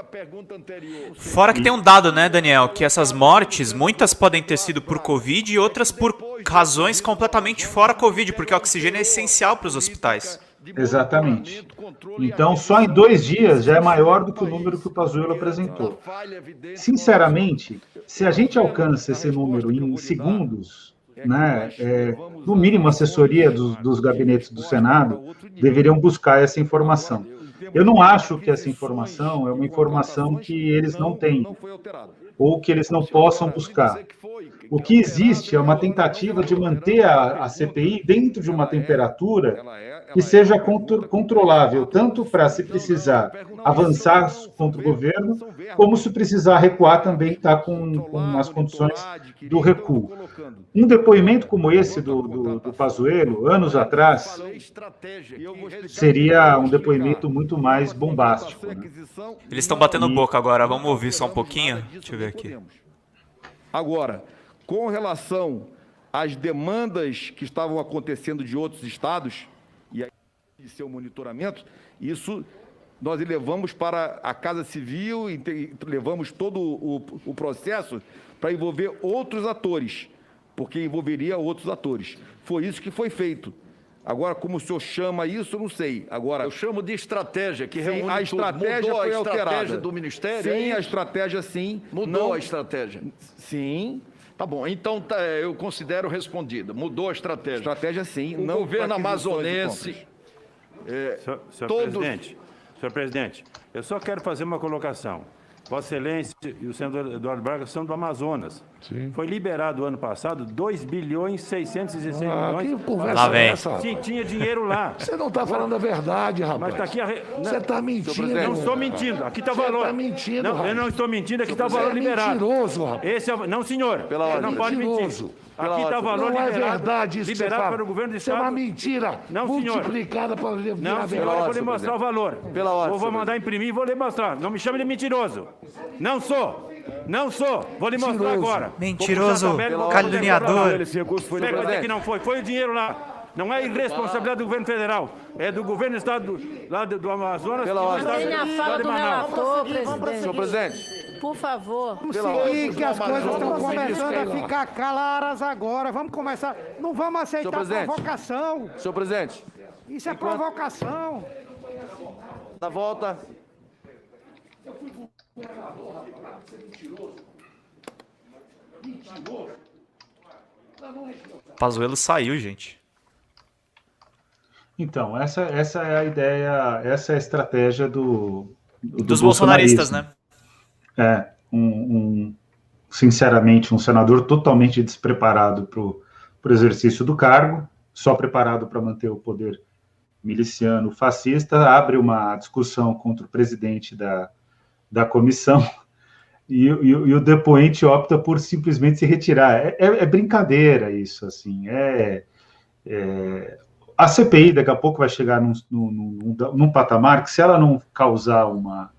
Fora que tem um dado, né, Daniel, que essas mortes, muitas podem ter sido por Covid e outras por razões completamente fora Covid, porque o oxigênio é essencial para os hospitais. Exatamente. Então, só em 2 dias já é maior do que o número que o Pazuello apresentou. Sinceramente, se a gente alcança esse número em segundos, né, no mínimo a assessoria dos gabinetes do Senado deveriam buscar essa informação. Eu não acho que essa informação é uma informação que eles não têm, ou que eles não possam buscar. O que existe é uma tentativa de manter a CPI dentro de uma temperatura que seja controlável, tanto para, se precisar, avançar contra o governo, como se precisar recuar também está com as condições do recuo. Um depoimento como esse do Pazuello, anos atrás, seria um depoimento muito mais bombástico. Né? Eles estão batendo boca agora, vamos ouvir só um pouquinho? Deixa eu ver aqui. Agora, com relação às demandas que estavam acontecendo de outros estados, e aí de seu monitoramento, isso nós levamos para a Casa Civil e levamos todo o processo para envolver outros atores, porque envolveria outros atores. Foi isso que foi feito. Agora, como o senhor chama isso, eu não sei. Agora, eu chamo de estratégia, que reúne a estratégia mudou foi a estratégia alterada. do Ministério? Sim, a estratégia sim. Mudou a estratégia? Sim. Tá bom, então eu considero respondida. Mudou a estratégia. Estratégia sim. O governo amazonense... Senhor presidente, eu só quero fazer uma colocação. Vossa Excelência e o senador Eduardo Braga são do Amazonas. Sim. Foi liberado ano passado 2 bilhões 616 milhões. Que conversa é essa? Tinha dinheiro lá. Você não está falando a verdade, rapaz. Mas está aqui Você está mentindo. Não estou mentindo. Aqui está o valor. Você está mentindo, não, eu não estou mentindo. Aqui está o valor liberado. Mentiroso, rapaz. Esse é, não, senhor. Pela ordem. Não pode mentir. Aqui está o valor não liberado. Não é verdade isso liberado para o governo do Estado. Isso é uma mentira. Não, senhor. Multiplicada para virar não, senhor, eu vou lhe mostrar o valor. Pela ordem. Eu vou mandar imprimir e vou lhe mostrar. Não me chame de mentiroso. Não sou. Não sou. Vou lhe mostrar agora. Mentiroso, caluniador. Esse recurso foi que não foi. Foi o dinheiro lá. Não é irresponsabilidade do governo federal. É do governo do estado lá do Amazonas. Pela ordem. A fala do relator, presidente. Senhor presidente. Por favor. Vamos seguir, que as coisas estão começando a ficar claras agora. Vamos começar. Não vamos aceitar provocação. Senhor presidente. Isso é provocação. Na volta. Pazuello saiu, gente. Então, essa é a ideia, essa é a estratégia dos bolsonaristas, né? Sinceramente, um senador totalmente despreparado para o exercício do cargo, só preparado para manter o poder miliciano fascista, abre uma discussão contra o presidente da comissão e o depoente opta por simplesmente se retirar. É brincadeira isso, assim, a CPI daqui a pouco vai chegar num patamar que, se ela não causar uma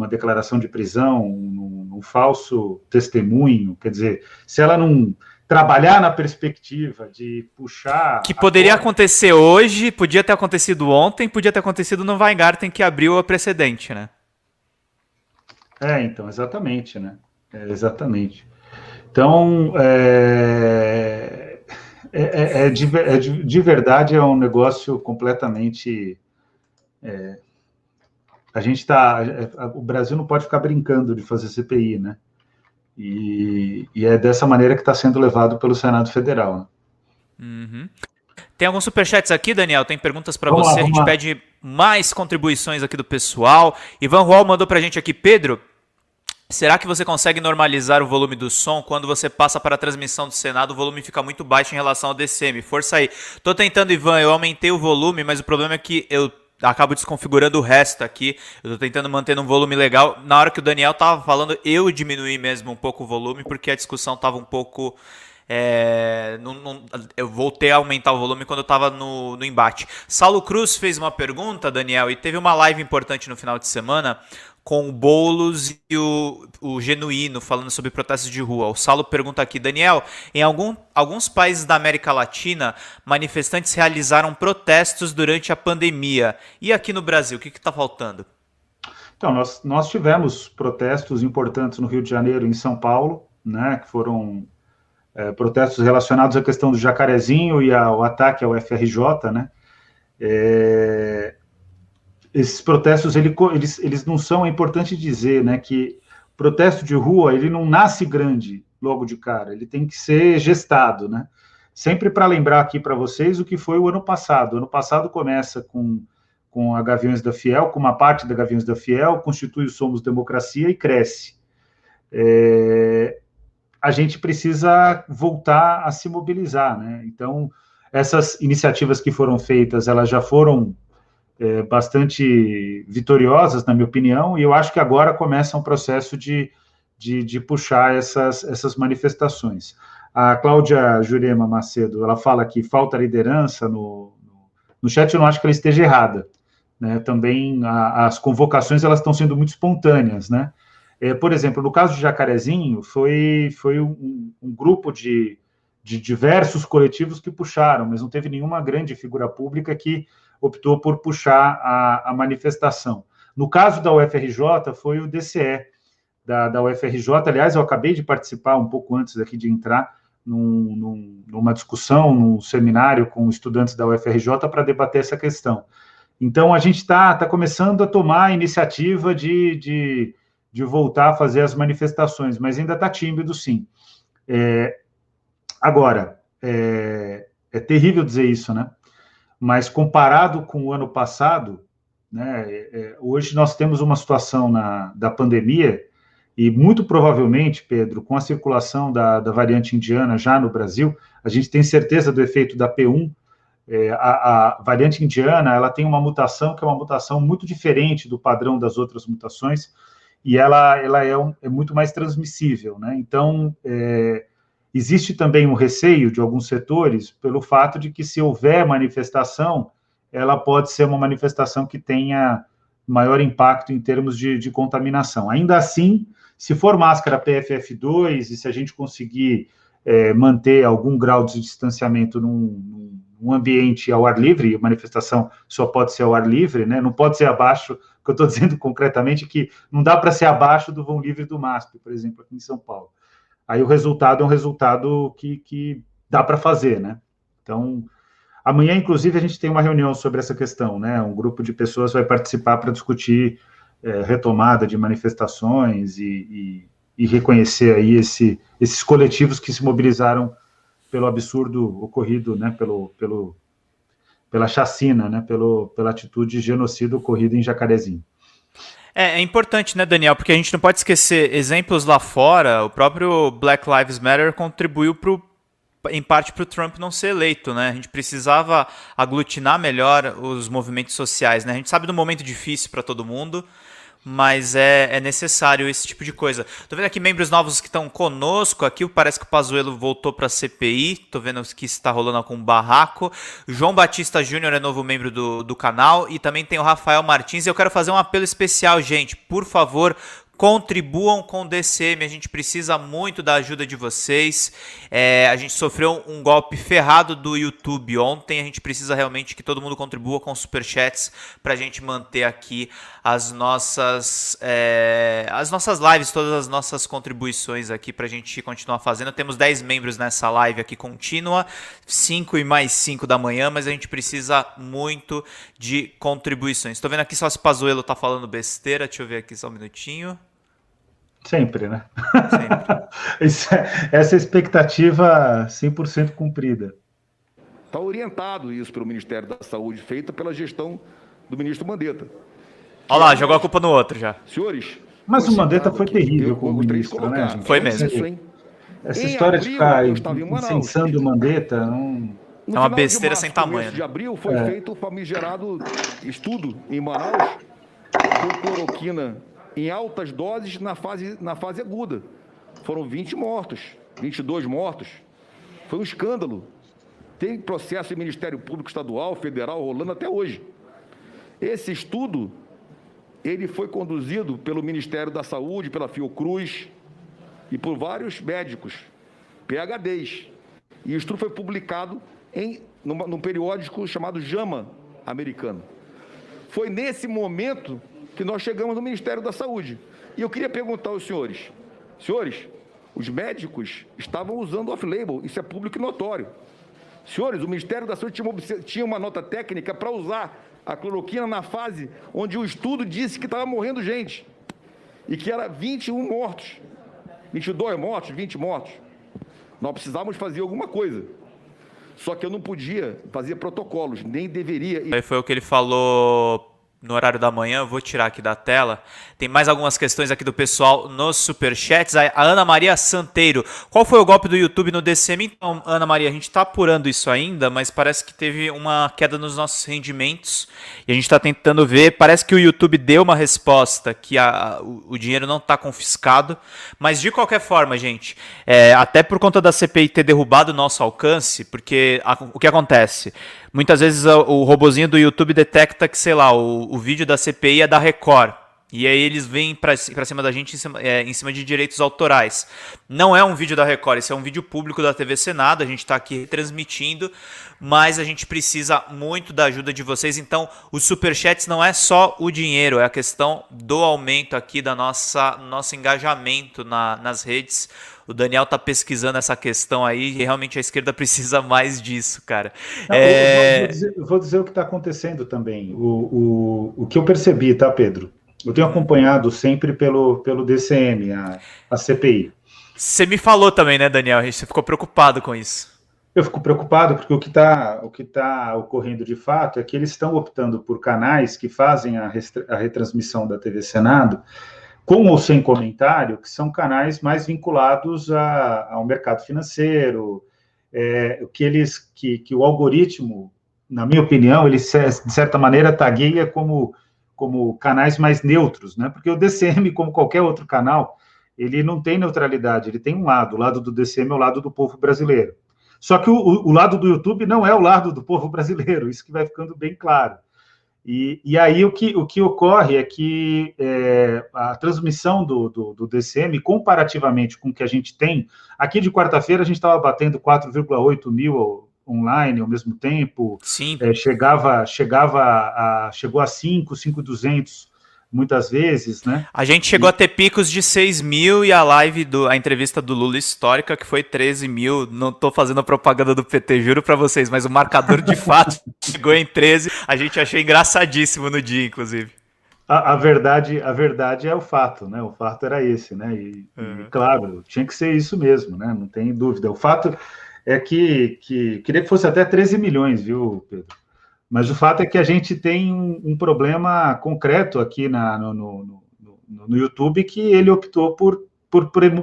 declaração de prisão, um falso testemunho, quer dizer, se ela não trabalhar na perspectiva de puxar... Que poderia acontecer hoje, podia ter acontecido ontem, podia ter acontecido no Weingarten, que abriu a precedente, né? Então, exatamente, né? Exatamente. Então, de verdade, é um negócio completamente O Brasil não pode ficar brincando de fazer CPI, né? E é dessa maneira que está sendo levado pelo Senado Federal, né? Uhum. Tem alguns superchats aqui, Daniel, tem perguntas para você, a gente pede mais contribuições aqui do pessoal. Ivan Rual mandou para a gente aqui, Pedro, será que você consegue normalizar o volume do som? Quando você passa para a transmissão do Senado, o volume fica muito baixo em relação ao DCM. Força aí. Tô tentando, Ivan, eu aumentei o volume, mas o problema é que eu acabo desconfigurando o resto aqui. Eu tô tentando manter um volume legal. Na hora que o Daniel tava falando, eu diminuí mesmo um pouco o volume, porque a discussão tava um pouco... eu voltei a aumentar o volume quando eu estava no embate. Saulo Cruz fez uma pergunta, Daniel, e teve uma live importante no final de semana com o Boulos e o Genuíno falando sobre protestos de rua. O Saulo pergunta aqui, Daniel, em alguns países da América Latina, manifestantes realizaram protestos durante a pandemia. E aqui no Brasil, o que está faltando? Então, nós tivemos protestos importantes no Rio de Janeiro e em São Paulo, né, que foram protestos relacionados à questão do Jacarezinho e ao ataque ao FRJ, né? Esses protestos, eles não são, é importante dizer, né, que protesto de rua, ele não nasce grande logo de cara, ele tem que ser gestado, né? Sempre para lembrar aqui para vocês o que foi o ano passado. O ano passado começa com a Gaviões da Fiel, com uma parte da Gaviões da Fiel, constitui o Somos Democracia e cresce. A gente precisa voltar a se mobilizar, né? Então, essas iniciativas que foram feitas, elas já foram bastante vitoriosas, na minha opinião, e eu acho que agora começa um processo de puxar essas manifestações. A Cláudia Jurema Macedo, ela fala que falta liderança no chat, eu não acho que ela esteja errada, né? Também as convocações, elas estão sendo muito espontâneas, né? Por exemplo, no caso de Jacarezinho, foi um grupo de diversos coletivos que puxaram, mas não teve nenhuma grande figura pública que optou por puxar a manifestação. No caso da UFRJ, foi o DCE da UFRJ. Aliás, eu acabei de participar um pouco antes aqui de entrar numa discussão, num seminário com estudantes da UFRJ para debater essa questão. Então, a gente está começando a tomar a iniciativa de voltar a fazer as manifestações, mas ainda está tímido, sim. Agora, é terrível dizer isso, né? Mas comparado com o ano passado, né, hoje nós temos uma situação da pandemia e muito provavelmente, Pedro, com a circulação da variante indiana já no Brasil, a gente tem certeza do efeito da P1. A variante indiana, ela tem uma mutação que é uma mutação muito diferente do padrão das outras mutações, e ela é muito mais transmissível, né? Então, existe também um receio de alguns setores pelo fato de que, se houver manifestação, ela pode ser uma manifestação que tenha maior impacto em termos de contaminação. Ainda assim, se for máscara PFF2 e se a gente conseguir manter algum grau de distanciamento num ambiente ao ar livre, a manifestação só pode ser ao ar livre, né? Não pode ser abaixo. O que eu estou dizendo concretamente é que não dá para ser abaixo do vão livre do MASP, por exemplo, aqui em São Paulo. Aí o resultado é um resultado que dá para fazer, né? Então, amanhã, inclusive, a gente tem uma reunião sobre essa questão, né? Um grupo de pessoas vai participar para discutir retomada de manifestações e reconhecer aí esses coletivos que se mobilizaram pelo absurdo ocorrido, né? Pela chacina, né? Pela atitude de genocídio ocorrida em Jacarezinho. É importante, né, Daniel? Porque a gente não pode esquecer exemplos lá fora. O próprio Black Lives Matter contribuiu em parte para o Trump não ser eleito, né? A gente precisava aglutinar melhor os movimentos sociais, né? A gente sabe do momento difícil para todo mundo, mas é necessário esse tipo de coisa. Tô vendo aqui membros novos que estão conosco aqui, parece que o Pazuello voltou para a CPI, tô vendo que está rolando com um barraco. João Batista Júnior é novo membro do canal, e também tem o Rafael Martins, e eu quero fazer um apelo especial, gente, por favor, Contribuam com o DCM, a gente precisa muito da ajuda de vocês. A gente sofreu um golpe ferrado do YouTube ontem, a gente precisa realmente que todo mundo contribua com superchats para a gente manter aqui as nossas lives, todas as nossas contribuições aqui para a gente continuar fazendo. Temos 10 membros nessa live aqui contínua, 5 e mais 5 da manhã, mas a gente precisa muito de contribuições. Estou vendo aqui só se Pazuello tá falando besteira, deixa eu ver aqui só um minutinho. Sempre, né? Sempre. Essa expectativa 100% cumprida. Está orientado isso pelo Ministério da Saúde, feita pela gestão do ministro Mandetta. Olha lá, jogou a culpa no outro já. Senhores... Mas o Mandetta foi terrível como ministro, né, gente? Foi mesmo. Essa história de ficar incensando o Mandetta... É uma besteira sem tamanho. No de abril foi feito o famigerado estudo em Manaus com cloroquina em altas doses na fase aguda. Foram 20 mortos, 22 mortos. Foi um escândalo. Tem processo em Ministério Público Estadual, Federal, rolando até hoje. Esse estudo, ele foi conduzido pelo Ministério da Saúde, pela Fiocruz e por vários médicos, PhDs. E o estudo foi publicado num periódico chamado JAMA americano. Foi nesse momento que nós chegamos no Ministério da Saúde. E eu queria perguntar aos senhores, os médicos estavam usando off-label, isso é público e notório. Senhores, o Ministério da Saúde tinha uma nota técnica para usar a cloroquina na fase onde o estudo disse que estava morrendo gente. E que era 21 mortos, 22 mortos, 20 mortos. Nós precisávamos fazer alguma coisa. Só que eu não podia fazer protocolos, nem deveria. Aí foi o que ele falou no horário da manhã, eu vou tirar aqui da tela. Tem mais algumas questões aqui do pessoal nos superchats. A Ana Maria Santeiro, qual foi o golpe do YouTube no DCM? Então, Ana Maria, a gente está apurando isso ainda, mas parece que teve uma queda nos nossos rendimentos e a gente está tentando ver. Parece que o YouTube deu uma resposta que o dinheiro não está confiscado, mas de qualquer forma, gente, até por conta da CPI ter derrubado o nosso alcance, porque o que acontece? Muitas vezes o robozinho do YouTube detecta que, sei lá, o vídeo da CPI é da Record. E aí eles vêm pra cima da gente em cima de direitos autorais. Não é um vídeo da Record, esse é um vídeo público da TV Senado. A gente está aqui transmitindo, mas a gente precisa muito da ajuda de vocês. Então, os superchats não é só o dinheiro, é a questão do aumento aqui da nosso engajamento nas redes. O Daniel tá pesquisando essa questão aí e realmente a esquerda precisa mais disso, cara. Eu vou dizer o que está acontecendo também. O que eu percebi, tá, Pedro? Eu tenho acompanhado sempre pelo DCM, a CPI. Você me falou também, né, Daniel? Você ficou preocupado com isso. Eu fico preocupado porque o que tá ocorrendo de fato é que eles estão optando por canais que fazem a retransmissão da TV Senado, com ou sem comentário, que são canais mais vinculados ao mercado financeiro, que o algoritmo, na minha opinião, ele, de certa maneira, tagueia como canais mais neutros, né? Porque o DCM, como qualquer outro canal, ele não tem neutralidade, ele tem um lado. O lado do DCM é o lado do povo brasileiro. Só que o lado do YouTube não é o lado do povo brasileiro, isso que vai ficando bem claro. E aí o que ocorre é que a transmissão do DCM, comparativamente com o que a gente tem, aqui de quarta-feira a gente estava batendo 4,8 mil online ao mesmo tempo. Sim. Chegou a 5.200 muitas vezes, né? A gente chegou a ter picos de 6 mil e a entrevista do Lula histórica, que foi 13 mil. Não estou fazendo a propaganda do PT, juro para vocês, mas o marcador de fato chegou em 13. A gente achou engraçadíssimo no dia, inclusive. A verdade é o fato, né? O fato era esse, né? E claro, tinha que ser isso mesmo, né? Não tem dúvida. O fato é que queria que fosse até 13 milhões, viu, Pedro? Mas o fato é que a gente tem um problema concreto aqui no YouTube, que ele optou por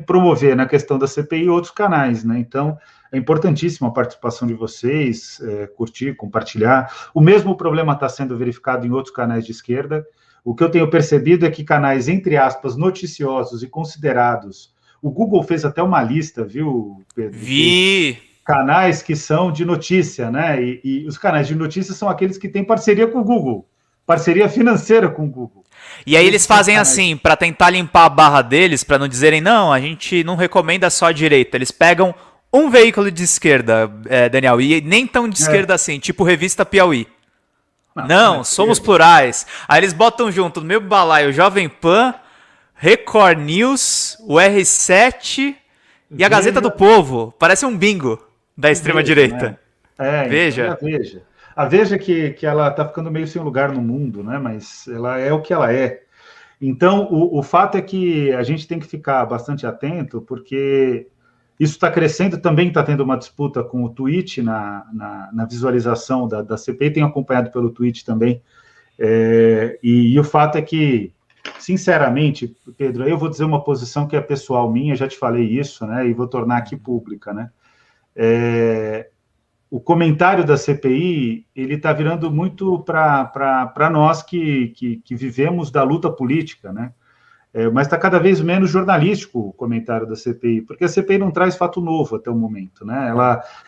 promover na questão da CPI outros canais, né? Então, é importantíssima a participação de vocês, curtir, compartilhar. O mesmo problema está sendo verificado em outros canais de esquerda. O que eu tenho percebido é que canais, entre aspas, noticiosos e considerados... O Google fez até uma lista, viu, Pedro? Vi! Canais que são de notícia, né? E os canais de notícia são aqueles que têm parceria com o Google, parceria financeira com o Google. E aí eles fazem assim, para tentar limpar a barra deles, para não dizerem, não, a gente não recomenda só a direita. Eles pegam um veículo de esquerda, Daniel, e nem tão de esquerda assim, tipo Revista Piauí. Não, somos plurais. Aí eles botam junto no meu balaio o Jovem Pan, Record News, o R7 e a Gazeta do Povo. Parece um bingo da extrema-direita. Né? Veja. Então, Veja. A Veja que ela está ficando meio sem lugar no mundo, né? Mas ela é o que ela é. Então, o fato é que a gente tem que ficar bastante atento, porque isso está crescendo, também está tendo uma disputa com o Twitch na visualização da CPI, tenho acompanhado pelo Twitch também, e o fato é que, sinceramente, Pedro, eu vou dizer uma posição que é pessoal minha, já te falei isso, né, e vou tornar aqui pública, né, o comentário da CPI, ele está virando muito para nós que vivemos da luta política, né, mas está cada vez menos jornalístico o comentário da CPI, porque a CPI não traz fato novo até o momento, né?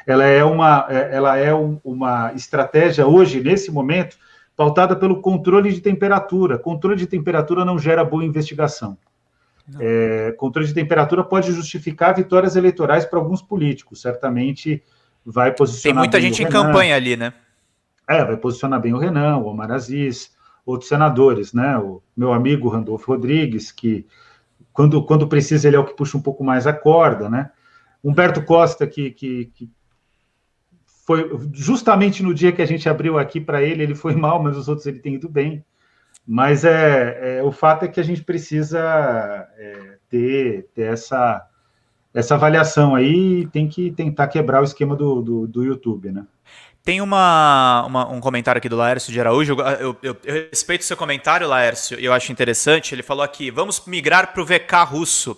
Ela é uma estratégia hoje, nesse momento, pautada pelo controle de temperatura. Controle de temperatura não gera boa investigação. Controle de temperatura pode justificar vitórias eleitorais para alguns políticos, certamente vai posicionar. Tem muita gente em campanha ali, né? Vai posicionar bem o Renan, o Omar Aziz, outros senadores, né? O meu amigo Randolfo Rodrigues, que quando precisa ele é o que puxa um pouco mais a corda, né? Humberto Costa, que foi justamente no dia que a gente abriu aqui para ele foi mal, mas os outros ele tem ido bem. Mas o fato é que a gente precisa ter essa avaliação aí e tem que tentar quebrar o esquema do YouTube, né? Tem um comentário aqui do Laércio de Araújo. Eu respeito o seu comentário, Laércio, e eu acho interessante. Ele falou aqui, vamos migrar para o VK russo.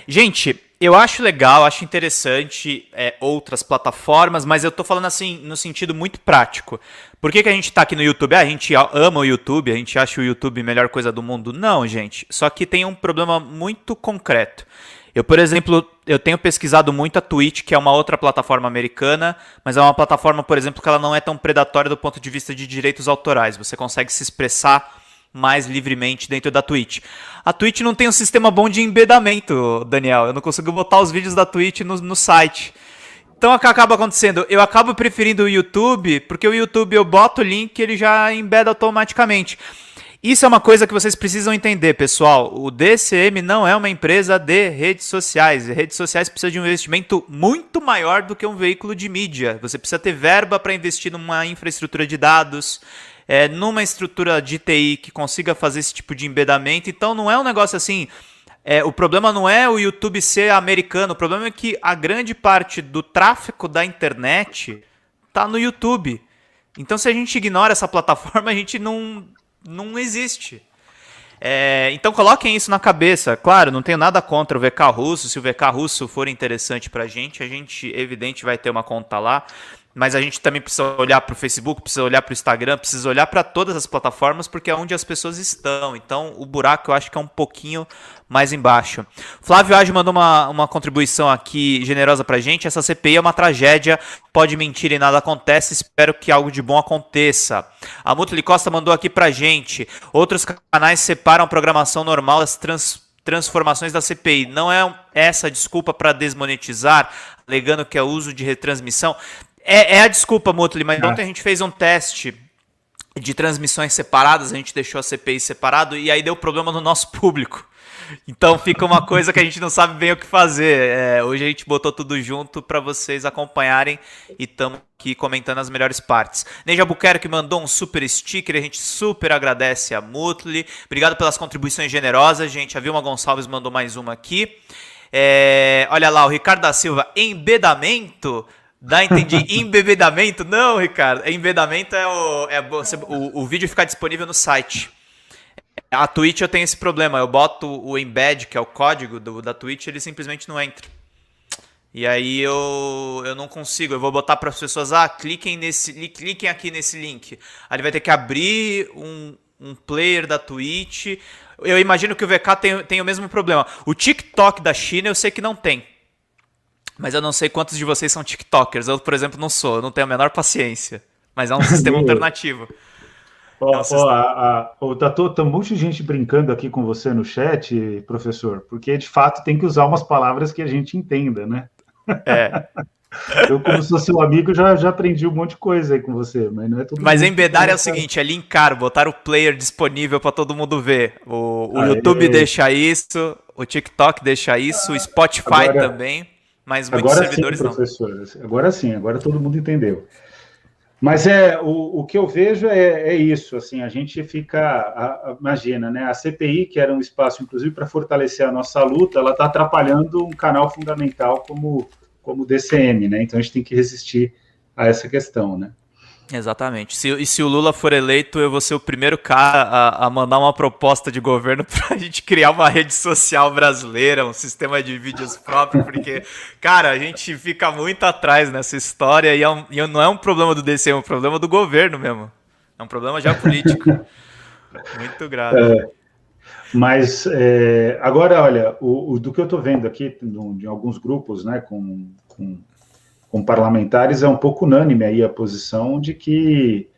Gente, eu acho legal, acho interessante outras plataformas, mas eu tô falando assim no sentido muito prático. Por que a gente tá aqui no YouTube? A gente ama o YouTube, a gente acha o YouTube a melhor coisa do mundo? Não, gente. Só que tem um problema muito concreto. Eu, por exemplo, eu tenho pesquisado muito a Twitch, que é uma outra plataforma americana, mas é uma plataforma, por exemplo, que ela não é tão predatória do ponto de vista de direitos autorais. Você consegue se expressar mais livremente dentro da Twitch. A Twitch não tem um sistema bom de embedamento, Daniel. Eu não consigo botar os vídeos da Twitch no site. Então, o que acaba acontecendo? Eu acabo preferindo o YouTube, porque o YouTube eu boto o link e ele já embeda automaticamente. Isso é uma coisa que vocês precisam entender, pessoal. O DCM não é uma empresa de redes sociais. Redes sociais precisam de um investimento muito maior do que um veículo de mídia. Você precisa ter verba para investir numa infraestrutura de dados, numa estrutura de TI que consiga fazer esse tipo de embedamento. Então não é um negócio assim... o problema não é o YouTube ser americano. O problema é que a grande parte do tráfego da internet está no YouTube. Então se a gente ignora essa plataforma, a gente não existe. Então coloquem isso na cabeça. Claro, não tenho nada contra o VK russo. Se o VK russo for interessante pra gente, a gente, evidente, vai ter uma conta lá. Mas a gente também precisa olhar para o Facebook, precisa olhar para o Instagram, precisa olhar para todas as plataformas, porque é onde as pessoas estão. Então, o buraco eu acho que é um pouquinho mais embaixo. Flávio Age mandou uma contribuição aqui generosa para a gente. Essa CPI é uma tragédia, pode mentir e nada acontece, espero que algo de bom aconteça. A Mutli Costa mandou aqui para a gente. Outros canais separam a programação normal das transformações da CPI. Não é essa desculpa para desmonetizar, alegando que é uso de retransmissão. É a desculpa, Mutli, mas ontem a gente fez um teste de transmissões separadas, a gente deixou a CPI separado e aí deu problema no nosso público. Então fica uma coisa que a gente não sabe bem o que fazer. Hoje a gente botou tudo junto para vocês acompanharem e estamos aqui comentando as melhores partes. Neja Albuquerque mandou um super sticker, a gente super agradece a Mutli. Obrigado pelas contribuições generosas, gente. A Vilma Gonçalves mandou mais uma aqui. Olha lá, o Ricardo da Silva, embedamento... Entendi. Embebedamento? Não, Ricardo. Embedamento o vídeo ficar disponível no site. A Twitch eu tenho esse problema. Eu boto o embed, que é o código da Twitch, ele simplesmente não entra. E aí eu não consigo. Eu vou botar para as pessoas, cliquem aqui nesse link. Aí ele vai ter que abrir um player da Twitch. Eu imagino que o VK tem o mesmo problema. O TikTok da China eu sei que não tem. Mas eu não sei quantos de vocês são TikTokers. Eu, por exemplo, não sou. Eu não tenho a menor paciência. Mas é um sistema alternativo. Tá um monte de gente brincando aqui com você no chat, professor, porque de fato tem que usar umas palavras que a gente entenda, né? Eu, como sou seu amigo, já aprendi um monte de coisa aí com você, mas não é tudo. Mas embedar é o seguinte, é linkar, botar o player disponível para todo mundo ver. O YouTube deixa isso, o TikTok deixa isso, o Spotify também, mas muitos servidores sim, professor, não. Agora todo mundo entendeu. Mas o que eu vejo é isso, assim, a gente fica, imagina, né, a CPI, que era um espaço, inclusive, para fortalecer a nossa luta, ela está atrapalhando um canal fundamental como o DCM, né, então a gente tem que resistir a essa questão, né. Exatamente. Se o Lula for eleito, eu vou ser o primeiro cara a mandar uma proposta de governo para a gente criar uma rede social brasileira, um sistema de vídeos próprio, porque, cara, a gente fica muito atrás nessa história e não é um problema do DC, é um problema do governo mesmo. É um problema geopolítico. Muito grave. Mas, agora, olha, do que eu estou vendo aqui, de alguns grupos, né, com parlamentares, é um pouco unânime aí a posição de que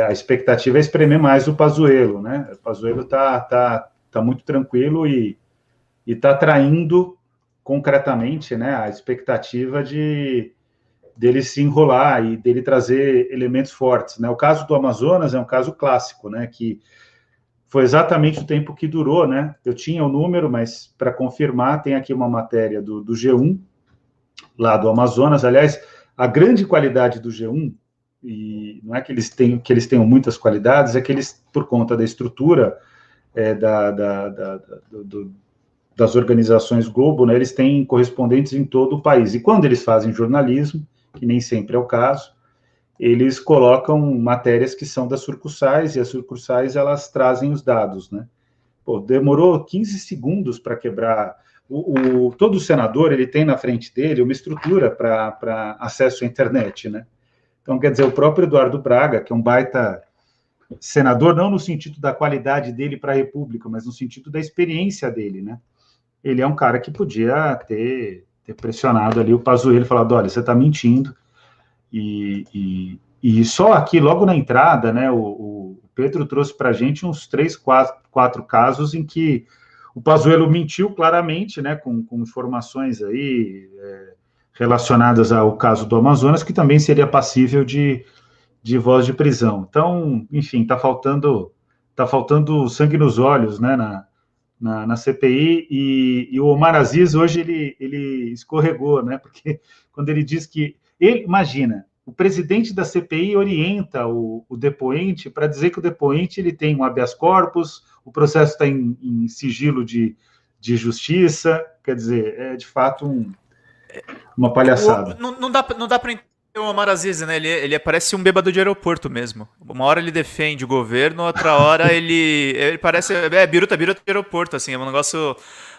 a expectativa é espremer mais o Pazuello, né? O Pazuello tá muito tranquilo e está traindo concretamente, né, a expectativa dele se enrolar e dele trazer elementos fortes, né? O caso do Amazonas é um caso clássico, né, que foi exatamente o tempo que durou, né? Eu tinha o número, mas para confirmar, tem aqui uma matéria do G1, lá do Amazonas. Aliás, a grande qualidade do G1, e não é que eles tenham muitas qualidades, é que eles, por conta da estrutura das organizações Globo, né, eles têm correspondentes em todo o país. E quando eles fazem jornalismo, que nem sempre é o caso, eles colocam matérias que são das sucursais, e as sucursais, elas trazem os dados, né? Pô, demorou 15 segundos para quebrar. Todo senador, ele tem na frente dele uma estrutura para acesso à internet, né? Então, quer dizer, o próprio Eduardo Braga, que é um baita senador, não no sentido da qualidade dele para a República, mas no sentido da experiência dele, né? Ele é um cara que podia ter pressionado ali o Pazuello e falado, olha, você está mentindo. E só aqui, logo na entrada, né, o Pedro trouxe para a gente uns 3, 4 casos em que o Pazuello mentiu claramente, né, com informações aí relacionadas ao caso do Amazonas, que também seria passível de voz de prisão. Então, enfim, está faltando sangue nos olhos, né, na CPI, e o Omar Aziz hoje ele escorregou, né, porque quando ele diz que imagina, o presidente da CPI orienta o depoente para dizer que o depoente ele tem um habeas corpus, o processo está em sigilo de justiça, quer dizer, é de fato uma palhaçada. Não dá para entender o Omar Aziz, né? Ele parece um bêbado de aeroporto mesmo. Uma hora ele defende o governo, outra hora ele parece biruta de aeroporto, assim, é um negócio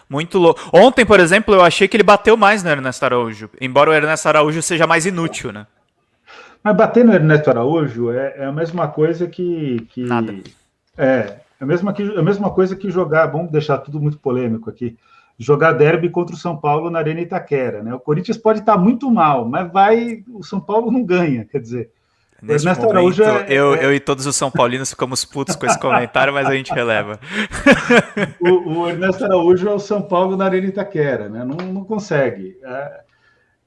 muito louco. Ontem, por exemplo, eu achei que ele bateu mais no Ernesto Araújo, embora o Ernesto Araújo seja mais inútil, né? Mas bater no Ernesto Araújo é a mesma coisa que... Nada. É a mesma coisa que jogar, vamos deixar tudo muito polêmico aqui, jogar derby contra o São Paulo na Arena Itaquera, né? O Corinthians pode estar muito mal, mas o São Paulo não ganha, quer dizer... Nesse Ernesto momento, Araújo eu e todos os São Paulinos ficamos putos com esse comentário, mas a gente releva. O Ernesto Araújo é o São Paulo na Arena Itaquera, né? Não consegue.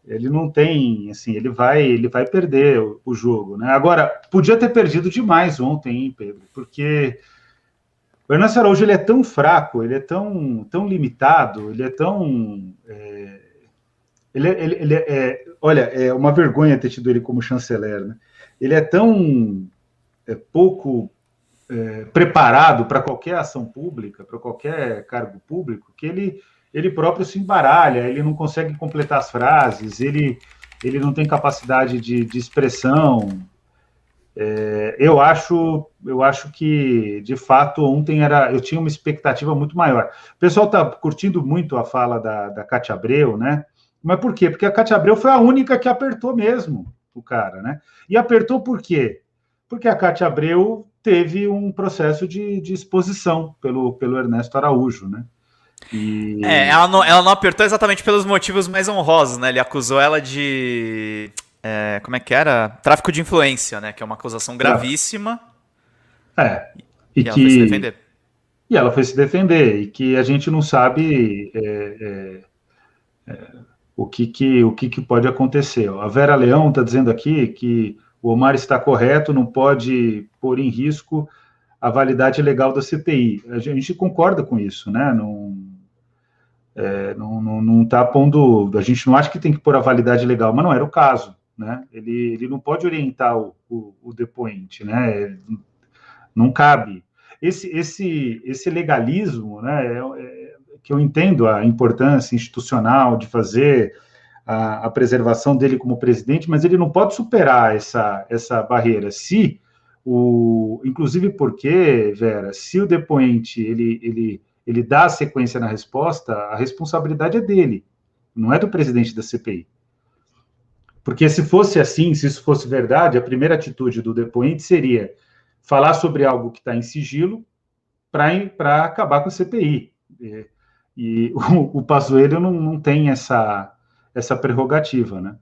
Ele não tem, assim, ele vai perder o jogo, né? Agora, podia ter perdido demais ontem, hein, Pedro? Porque o Ernesto Araújo, ele é tão fraco, ele é tão limitado, ele é tão... olha, é uma vergonha ter tido ele como chanceler, né? Ele é tão pouco preparado para qualquer ação pública, para qualquer cargo público, que ele próprio se embaralha, ele não consegue completar as frases, ele não tem capacidade de expressão. Eu acho que, de fato, ontem eu tinha uma expectativa muito maior. O pessoal está curtindo muito a fala da Cátia Abreu, né? Mas por quê? Porque a Cátia Abreu foi a única que apertou mesmo o cara, né? E apertou por quê? Porque a Cátia Abreu teve um processo de exposição pelo Ernesto Araújo, né? Ela não apertou exatamente pelos motivos mais honrosos, né? Ele acusou ela de... como é que era? Tráfico de influência, né? Que é uma acusação gravíssima. E ela foi se defender. E ela foi se defender, e que a gente não sabe o que pode acontecer. A Vera Leão está dizendo aqui que o Omar está correto, não pode pôr em risco a validade legal da CPI. A gente concorda com isso, né? Não está pondo... A gente não acha que tem que pôr a validade legal, mas não era o caso, né? Ele não pode orientar o depoente, né? Não cabe. Esse legalismo, né, que eu entendo a importância institucional de fazer a preservação dele como presidente, mas ele não pode superar essa barreira. Inclusive porque, Vera, se o depoente ele dá a sequência na resposta, a responsabilidade é dele, não é do presidente da CPI. Porque se fosse assim, se isso fosse verdade, a primeira atitude do depoente seria falar sobre algo que está em sigilo para acabar com a CPI. E o Pazuello não tem essa prerrogativa, né?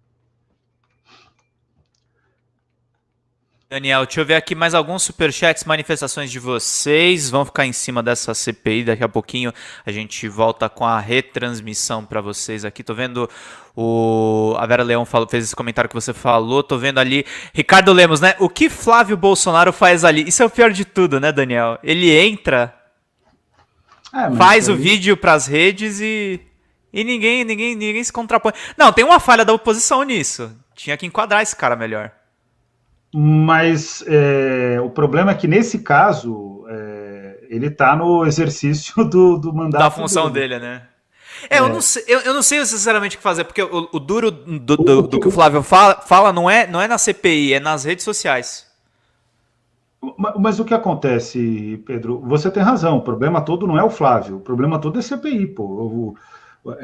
Daniel, deixa eu ver aqui mais alguns superchats, manifestações de vocês. Vão ficar em cima dessa CPI. Daqui a pouquinho a gente volta com a retransmissão para vocês aqui. Tô vendo a Vera Leão fez esse comentário que você falou. Tô vendo ali Ricardo Lemos, né? O que Flávio Bolsonaro faz ali? Isso é o pior de tudo, né, Daniel? Ele entra, faz o vídeo pras redes e ninguém se contrapõe. Não, tem uma falha da oposição nisso. Tinha que enquadrar esse cara melhor. Mas o problema é que, nesse caso, ele está no exercício do mandato. Da função dele, né? Eu não sei sinceramente o que fazer, porque o duro do que o Flávio fala não é na CPI, é nas redes sociais. Mas o que acontece, Pedro? Você tem razão, o problema todo não é o Flávio, o problema todo é a CPI, pô.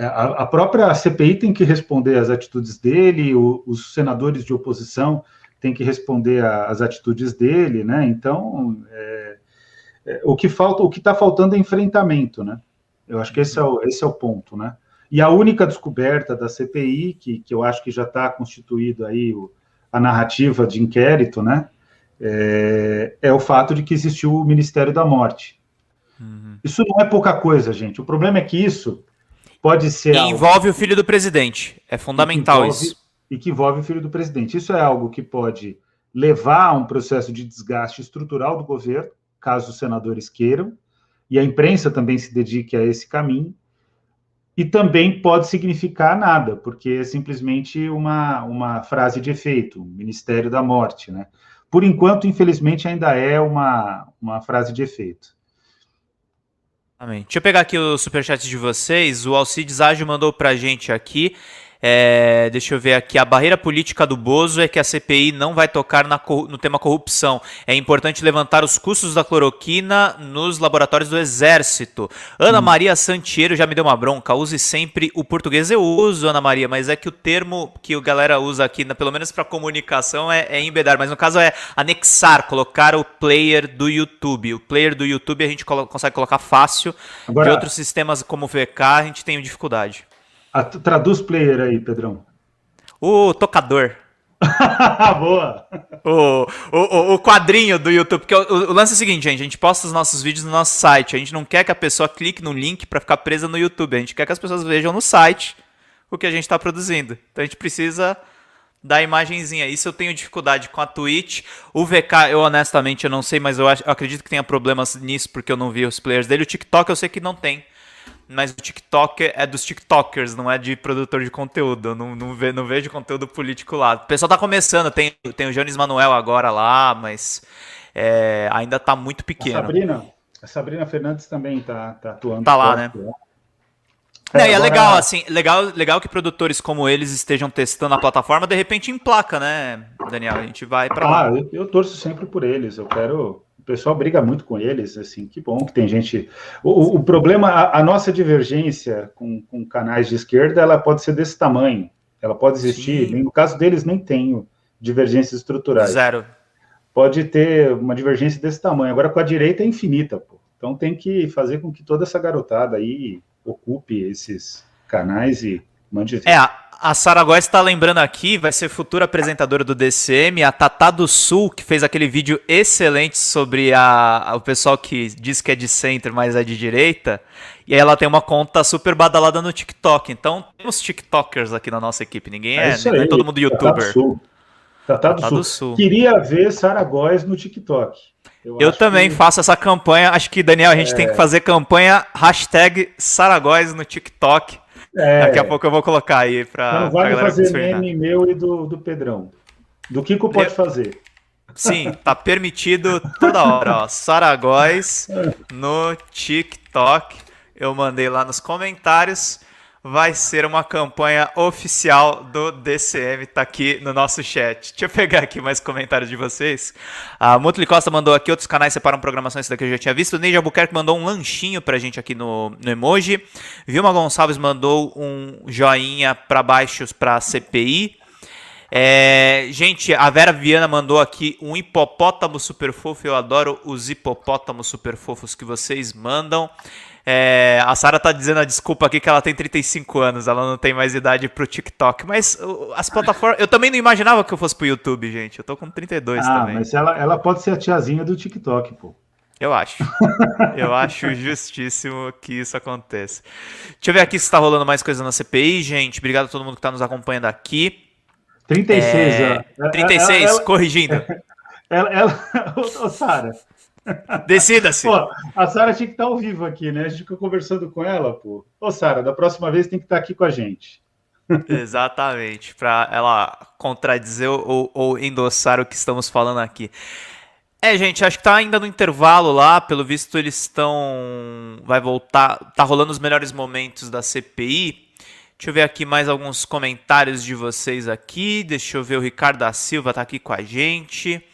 A própria CPI tem que responder às atitudes dele, os senadores de oposição tem que responder às atitudes dele, né? Então, o que está faltando é enfrentamento, né? Eu acho que esse é o ponto, né? E a única descoberta da CPI, que eu acho que já está constituído aí a narrativa de inquérito, né? É o fato de que existiu o Ministério da Morte. Isso não é pouca coisa, gente. O problema é que isso pode ser... E envolve o filho do presidente. É fundamental isso. E que envolve o filho do presidente. Isso é algo que pode levar a um processo de desgaste estrutural do governo, caso os senadores queiram, e a imprensa também se dedique a esse caminho, e também pode significar nada, porque é simplesmente uma frase de efeito, Ministério da Morte, né? Por enquanto, infelizmente, ainda é uma frase de efeito. Amém. Deixa eu pegar aqui o superchat de vocês. O Alcides Ágil mandou pra gente aqui. Deixa eu ver aqui. A barreira política do Bozo é que a CPI não vai tocar no tema corrupção. É importante levantar os custos da cloroquina nos laboratórios do Exército. Ana Maria Santiero já me deu uma bronca. Use sempre o português. Eu uso, Ana Maria, mas é que o termo que a galera usa aqui, pelo menos para comunicação, é embedar. Mas no caso é anexar, colocar o player do YouTube. O player do YouTube a gente consegue colocar fácil. Agora, de outros sistemas como o VK a gente tem dificuldade. Traduz player aí, Pedrão. O tocador. Boa! O quadrinho do YouTube. Porque o lance é o seguinte, gente. A gente posta os nossos vídeos no nosso site. A gente não quer que a pessoa clique no link para ficar presa no YouTube. A gente quer que as pessoas vejam no site o que a gente está produzindo. Então a gente precisa da imagenzinha. Isso eu tenho dificuldade com a Twitch. O VK, eu honestamente não sei, mas eu acredito que tenha problemas nisso porque eu não vi os players dele. O TikTok eu sei que não tem. Mas o TikTok é dos TikTokers, não é de produtor de conteúdo. Eu não vejo conteúdo político lá. O pessoal tá começando, tem o Jones Manuel agora lá, mas ainda tá muito pequeno. A Sabrina Fernandes também tá atuando. Tá lá, né? É legal, assim, legal que produtores como eles estejam testando a plataforma, de repente emplaca, né, Daniel? A gente vai pra lá. Eu torço sempre por eles, eu quero... O pessoal briga muito com eles, assim, que bom que tem gente... O problema, a nossa divergência com canais de esquerda, ela pode ser desse tamanho, ela pode existir, no caso deles nem tem divergências estruturais. Zero. Pode ter uma divergência desse tamanho, agora com a direita é infinita, pô. Então tem que fazer com que toda essa garotada aí ocupe esses canais e mande... A Sara Góes está lembrando aqui, vai ser futura apresentadora do DCM, a Tatá do Sul, que fez aquele vídeo excelente sobre o pessoal que diz que é de centro, mas é de direita. E aí ela tem uma conta super badalada no TikTok. Então temos TikTokers aqui na nossa equipe. Ninguém é todo mundo youtuber. Tatá do Sul. Queria ver Sara Góes no TikTok. Eu também faço essa campanha. Acho que, Daniel, a gente tem que fazer campanha #Sara Góes no TikTok. Daqui a pouco eu vou colocar aí pra não vale fazer meme meu e do Pedrão. Do Kiko pode fazer. Sim, tá permitido toda hora, ó. Sara Góes no TikTok. Eu mandei lá nos comentários. Vai ser uma campanha oficial do DCM, tá aqui no nosso chat. Deixa eu pegar aqui mais comentários de vocês. A Mutli Costa mandou aqui, outros canais separam programação, esse daqui eu já tinha visto. O Neide Albuquerque mandou um lanchinho pra gente aqui no emoji. Vilma Gonçalves mandou um joinha pra baixo pra CPI. Gente, a Vera Viana mandou aqui um hipopótamo super fofo. Eu adoro os hipopótamos super fofos que vocês mandam. A Sara tá dizendo a desculpa aqui que ela tem 35 anos, ela não tem mais idade pro TikTok, mas as plataformas... Eu também não imaginava que eu fosse pro YouTube, gente, eu tô com 32 também. Mas ela pode ser a tiazinha do TikTok, pô. Eu acho. Eu acho justíssimo que isso aconteça. Deixa eu ver aqui se tá rolando mais coisa na CPI, gente. Obrigado a todo mundo que tá nos acompanhando aqui. 36, 36, corrigindo. Ô, Sara... Decida-se. A Sara tinha que estar ao vivo aqui, né? A gente ficou conversando com ela, pô. Ô, Sara, da próxima vez tem que estar aqui com a gente. Exatamente, para ela contradizer ou endossar o que estamos falando aqui. Gente, acho que tá ainda no intervalo lá, pelo visto eles estão... Vai voltar, tá rolando os melhores momentos da CPI. Deixa eu ver aqui mais alguns comentários de vocês aqui. Deixa eu ver, o Ricardo da Silva tá aqui com a gente.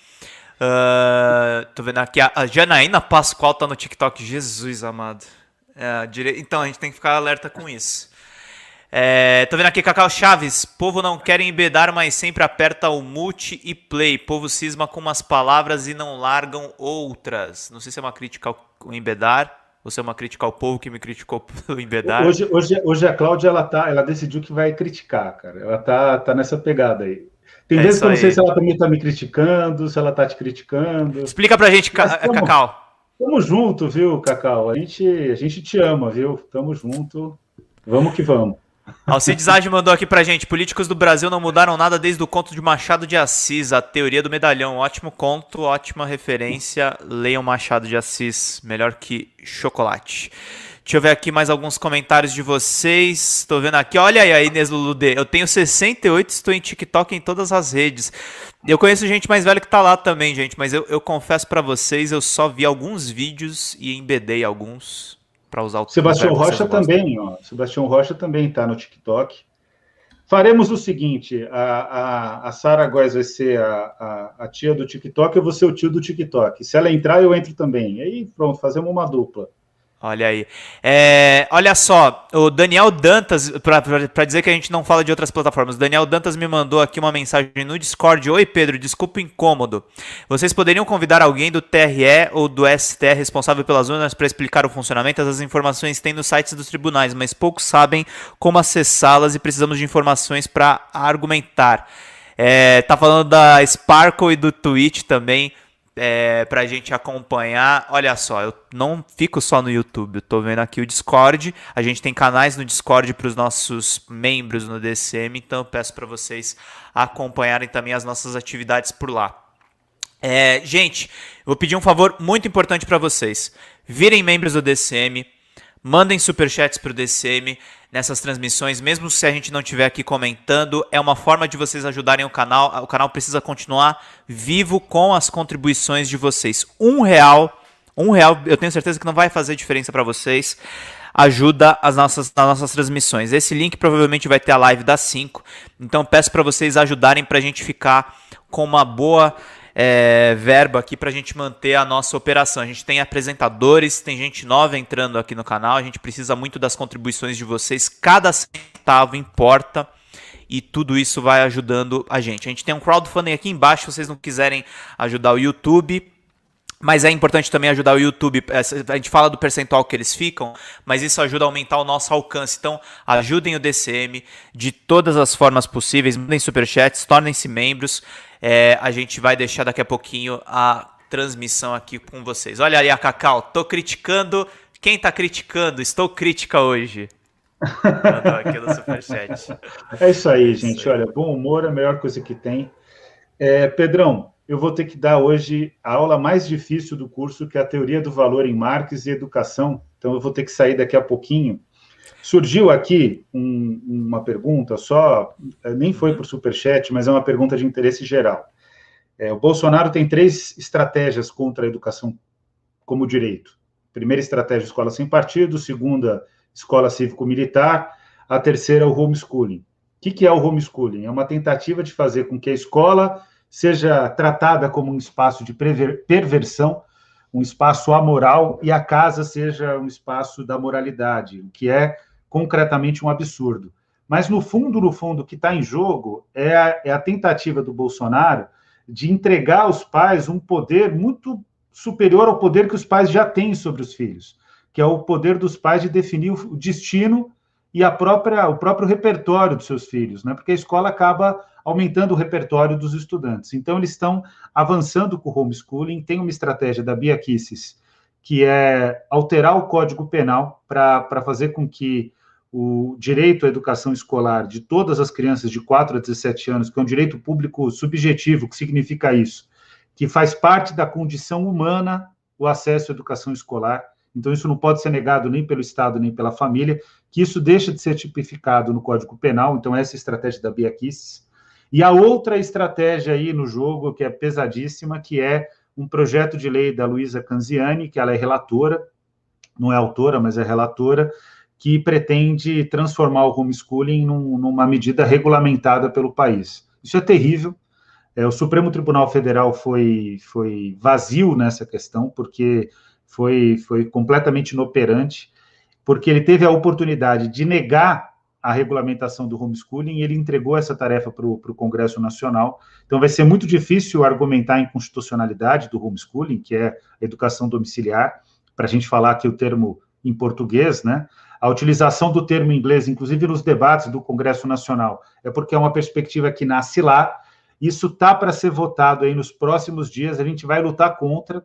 Tô vendo aqui, a Janaína Pascoal tá no TikTok, Jesus amado. Então a gente tem que ficar alerta com isso. Tô vendo aqui Cacau Chaves, povo não quer embedar, mas sempre aperta o mute e play. Povo cisma com umas palavras e não largam outras. Não sei se é uma crítica ao embedar ou se é uma crítica ao povo que me criticou pelo embedar. Hoje a Cláudia ela decidiu que vai criticar, cara. Ela tá nessa pegada aí. Tem vezes que eu não sei se ela também tá me criticando, se ela tá te criticando. Explica pra gente, Cacau. Tamo junto, viu, Cacau? A gente te ama, viu? Tamo junto. Vamos que vamos. Alcides Age mandou aqui pra gente. Políticos do Brasil não mudaram nada desde o conto de Machado de Assis, a teoria do medalhão. Ótimo conto, ótima referência. Leiam Machado de Assis, melhor que chocolate. Deixa eu ver aqui mais alguns comentários de vocês. Estou vendo aqui, olha aí a Inês Luludê. Eu tenho 68, estou em TikTok em todas as redes. Eu conheço gente mais velha que tá lá também, gente. Mas eu confesso para vocês, eu só vi alguns vídeos e embedei alguns para usar o Sebastião Rocha também, ó. Sebastião Rocha também tá no TikTok. Faremos o seguinte, a Sara Góes vai ser a tia do TikTok, eu vou ser o tio do TikTok. Se ela entrar, eu entro também. E aí, pronto, fazemos uma dupla. Olha aí. Olha só, o Daniel Dantas, para dizer que a gente não fala de outras plataformas, o Daniel Dantas me mandou aqui uma mensagem no Discord. Oi, Pedro, desculpa o incômodo. Vocês poderiam convidar alguém do TRE ou do STE responsável pelas urnas para explicar o funcionamento? As informações têm nos sites dos tribunais, mas poucos sabem como acessá-las e precisamos de informações para argumentar. Tá falando da Sparkle e do Twitch também. Pra gente acompanhar. Olha só, eu não fico só no YouTube, eu tô vendo aqui o Discord. A gente tem canais no Discord para os nossos membros no DCM, então eu peço para vocês acompanharem também as nossas atividades por lá. Gente, eu vou pedir um favor muito importante para vocês. Virem membros do DCM, mandem superchats pro DCM nessas transmissões, mesmo se a gente não estiver aqui comentando, é uma forma de vocês ajudarem o canal precisa continuar vivo com as contribuições de vocês. R$1, eu tenho certeza que não vai fazer diferença para vocês, ajuda nas nossas transmissões. Esse link provavelmente vai ter a live das 5, então peço para vocês ajudarem para a gente ficar com uma boa verba aqui pra gente manter a nossa operação. A gente tem apresentadores, tem gente nova entrando aqui no canal, a gente precisa muito das contribuições de vocês, cada centavo importa e tudo isso vai ajudando a gente. A gente tem um crowdfunding aqui embaixo, se vocês não quiserem ajudar o YouTube, Mas é importante também ajudar o YouTube. A gente fala do percentual que eles ficam, mas isso ajuda a aumentar o nosso alcance. Então, ajudem o DCM de todas as formas possíveis. Mandem superchats, tornem-se membros. A gente vai deixar daqui a pouquinho a transmissão aqui com vocês. Olha aí a Cacau, tô criticando. Quem tá criticando? Estou crítica hoje. Mandou aqui no superchat. É isso aí, gente. Olha, bom humor é a melhor coisa que tem. Pedrão, eu vou ter que dar hoje a aula mais difícil do curso, que é a Teoria do Valor em Marx e Educação. Então, eu vou ter que sair daqui a pouquinho. Surgiu aqui uma pergunta só, nem foi por superchat, mas é uma pergunta de interesse geral. O Bolsonaro tem 3 estratégias contra a educação como direito. Primeira estratégia, escola sem partido. Segunda, escola cívico-militar. A terceira, o homeschooling. O que é o homeschooling? É uma tentativa de fazer com que a escola seja tratada como um espaço de perversão, um espaço amoral, e a casa seja um espaço da moralidade, o que é concretamente um absurdo. Mas, no fundo, o que está em jogo é a tentativa do Bolsonaro de entregar aos pais um poder muito superior ao poder que os pais já têm sobre os filhos, que é o poder dos pais de definir o destino e o próprio repertório dos seus filhos, né? Porque a escola acaba aumentando o repertório dos estudantes. Então, eles estão avançando com o homeschooling. Tem uma estratégia da Bia Kicis, que é alterar o Código Penal para fazer com que o direito à educação escolar de todas as crianças de 4 a 17 anos, que é um direito público subjetivo, que significa isso, que faz parte da condição humana o acesso à educação escolar. Então, isso não pode ser negado nem pelo Estado, nem pela família, que isso deixa de ser tipificado no Código Penal. Então, essa é a estratégia da Bia Kicis. E a outra estratégia aí no jogo, que é pesadíssima, que é um projeto de lei da Luísa Canziani, que ela é relatora, não é autora, mas é relatora, que pretende transformar o homeschooling numa medida regulamentada pelo país. Isso é terrível. O Supremo Tribunal Federal foi vazio nessa questão, porque foi completamente inoperante, porque ele teve a oportunidade de negar a regulamentação do homeschooling e ele entregou essa tarefa para o Congresso Nacional. Então, vai ser muito difícil argumentar a inconstitucionalidade do homeschooling, que é a educação domiciliar, para a gente falar aqui o termo em português, né? A utilização do termo em inglês, inclusive nos debates do Congresso Nacional, é porque é uma perspectiva que nasce lá. Isso está para ser votado aí nos próximos dias, a gente vai lutar contra,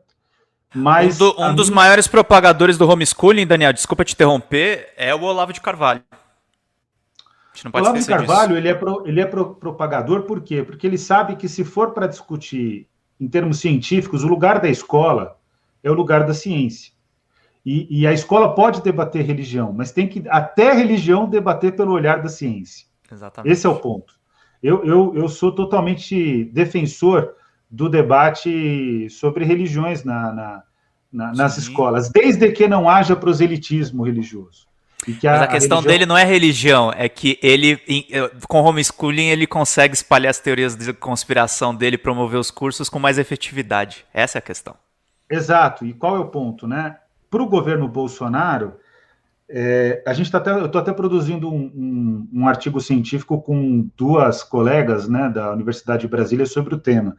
mas... Um dos maiores propagadores do homeschooling, Daniel, desculpa te interromper, é o Olavo de Carvalho. A gente não pode esquecer disso. O Olavo de Carvalho, ele é propagador, por quê? Porque ele sabe que se for para discutir em termos científicos, o lugar da escola é o lugar da ciência. E a escola pode debater religião, mas tem que até a religião debater pelo olhar da ciência. Exatamente. Esse é o ponto. Eu sou totalmente defensor do debate sobre religiões nas escolas, desde que não haja proselitismo religioso. Mas a questão dele não é religião, é que ele, com homeschooling, ele consegue espalhar as teorias de conspiração dele, promover os cursos com mais efetividade. Essa é a questão. Exato. E qual é o ponto, né? Para o governo Bolsonaro, eu estou até produzindo um artigo científico com 2 colegas, né, da Universidade de Brasília sobre o tema.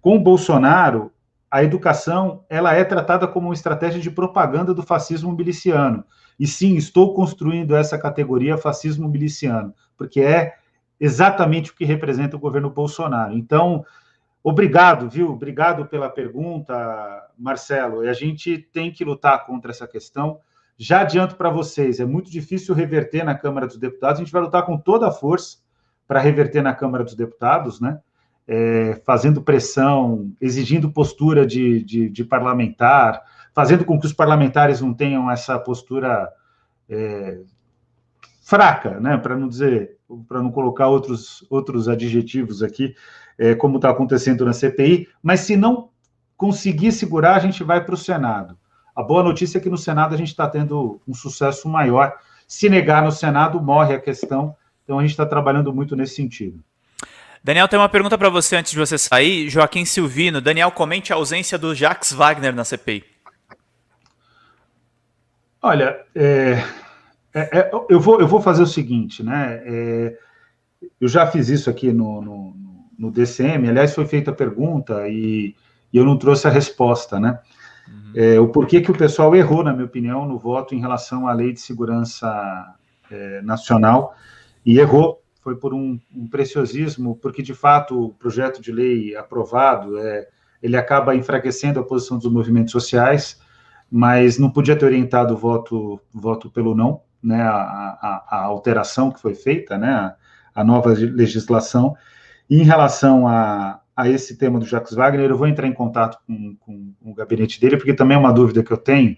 Com o Bolsonaro, a educação ela é tratada como uma estratégia de propaganda do fascismo miliciano. E sim, estou construindo essa categoria fascismo miliciano, porque é exatamente o que representa o governo Bolsonaro. Então, obrigado, viu? Obrigado pela pergunta, Marcelo. E a gente tem que lutar contra essa questão. Já adianto para vocês, é muito difícil reverter na Câmara dos Deputados. A gente vai lutar com toda a força para reverter na Câmara dos Deputados, né? Fazendo pressão, exigindo postura de parlamentar, fazendo com que os parlamentares não tenham essa postura fraca, né? Para não colocar outros adjetivos aqui, como está acontecendo na CPI, mas se não conseguir segurar, a gente vai para o Senado. A boa notícia é que no Senado a gente está tendo um sucesso maior. Se negar no Senado, morre a questão. Então a gente está trabalhando muito nesse sentido. Daniel, tem uma pergunta para você antes de você sair. Joaquim Silvino. Daniel, comente a ausência do Jacques Wagner na CPI. Olha, eu vou fazer o seguinte, né? Eu já fiz isso aqui no DCM. Aliás, foi feita a pergunta e eu não trouxe a resposta, né? o porquê que o pessoal errou, na minha opinião, no voto em relação à Lei de Segurança Nacional, e errou, foi por um preciosismo, porque, de fato, o projeto de lei aprovado, ele acaba enfraquecendo a posição dos movimentos sociais, mas não podia ter orientado o voto pelo não, né, a alteração que foi feita, né, a nova legislação. E em relação a esse tema do Jacques Wagner, eu vou entrar em contato com o gabinete dele, porque também é uma dúvida que eu tenho,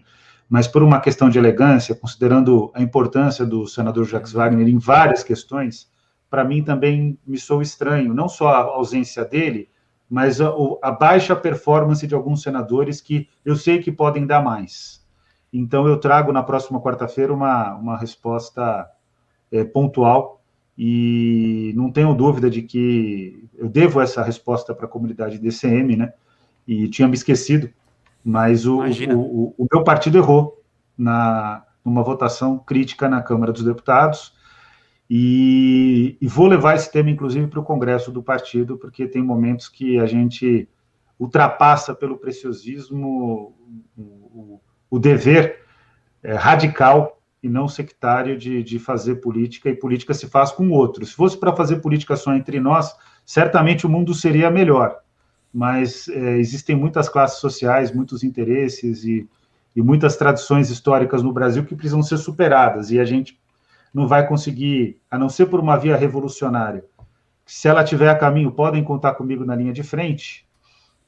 mas por uma questão de elegância, considerando a importância do senador Jacques Wagner em várias questões, para mim também me soa estranho, não só a ausência dele, mas a baixa performance de alguns senadores que eu sei que podem dar mais. Então, eu trago na próxima quarta-feira uma resposta pontual, e não tenho dúvida de que eu devo essa resposta para a comunidade DCM, né? E tinha me esquecido, mas o meu partido errou numa votação crítica na Câmara dos Deputados, e vou levar esse tema, inclusive, para o Congresso do partido, porque tem momentos que a gente ultrapassa pelo preciosismo o dever radical e não sectário de fazer política, e política se faz com outros. Se fosse para fazer política só entre nós, certamente o mundo seria melhor, mas existem muitas classes sociais, muitos interesses e muitas tradições históricas no Brasil que precisam ser superadas, e a gente não vai conseguir, a não ser por uma via revolucionária. Se ela tiver a caminho, podem contar comigo na linha de frente,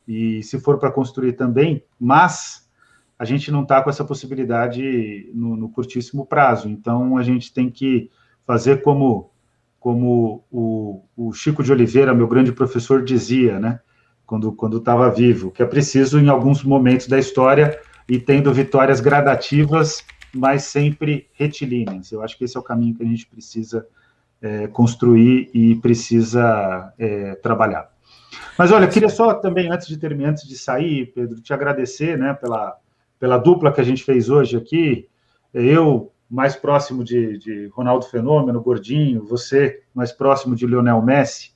e se for para construir também, mas a gente não está com essa possibilidade no curtíssimo prazo. Então, a gente tem que fazer como o Chico de Oliveira, meu grande professor, dizia, né, quando estava vivo, que é preciso, em alguns momentos da história, ir tendo vitórias gradativas, mas sempre retilíneas. Eu acho que esse é o caminho que a gente precisa construir e precisa trabalhar. Mas, olha, eu queria só também, antes de sair, Pedro, te agradecer, né, pela dupla que a gente fez hoje aqui. Eu, mais próximo de Ronaldo Fenômeno, Gordinho, você, mais próximo de Lionel Messi,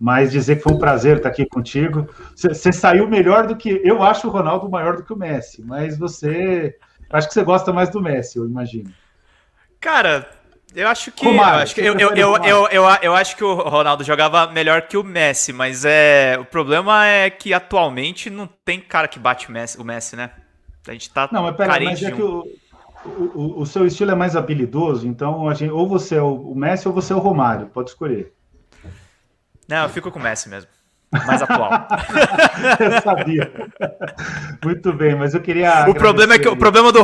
mas dizer que foi um prazer estar aqui contigo. Você saiu melhor do que... Eu acho o Ronaldo maior do que o Messi, mas você... Acho que você gosta mais do Messi, eu imagino. Cara, eu acho que... Romário, eu acho que o Ronaldo jogava melhor que o Messi, mas o problema é que atualmente não tem cara que bate o Messi, né? A gente tá mas é que o seu estilo é mais habilidoso, então ou você é o Messi ou você é o Romário, pode escolher. Não, eu fico com o Messi mesmo, mais atual. Eu sabia. Muito bem, mas eu queria... O problema é que o problema do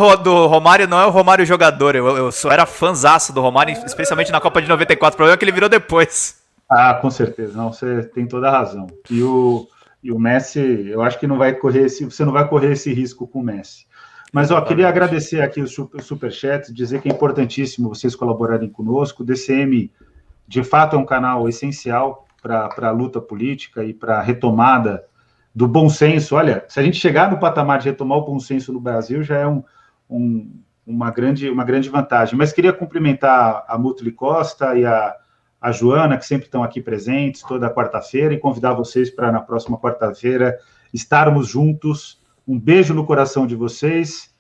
Romário não é o Romário jogador, eu só era fãzaço do Romário, especialmente na Copa de 94, o problema é que ele virou depois. Ah, com certeza, não, você tem toda a razão. E o Messi, eu acho que você não vai correr esse risco com o Messi. Mas, queria agradecer aqui os superchats, dizer que é importantíssimo vocês colaborarem conosco. O DCM, de fato, é um canal essencial para a luta política e para a retomada do bom senso. Olha, se a gente chegar no patamar de retomar o bom senso no Brasil, já é uma grande vantagem. Mas queria cumprimentar a Mutli Costa e a Joana, que sempre estão aqui presentes toda quarta-feira, e convidar vocês para, na próxima quarta-feira, estarmos juntos. Um beijo no coração de vocês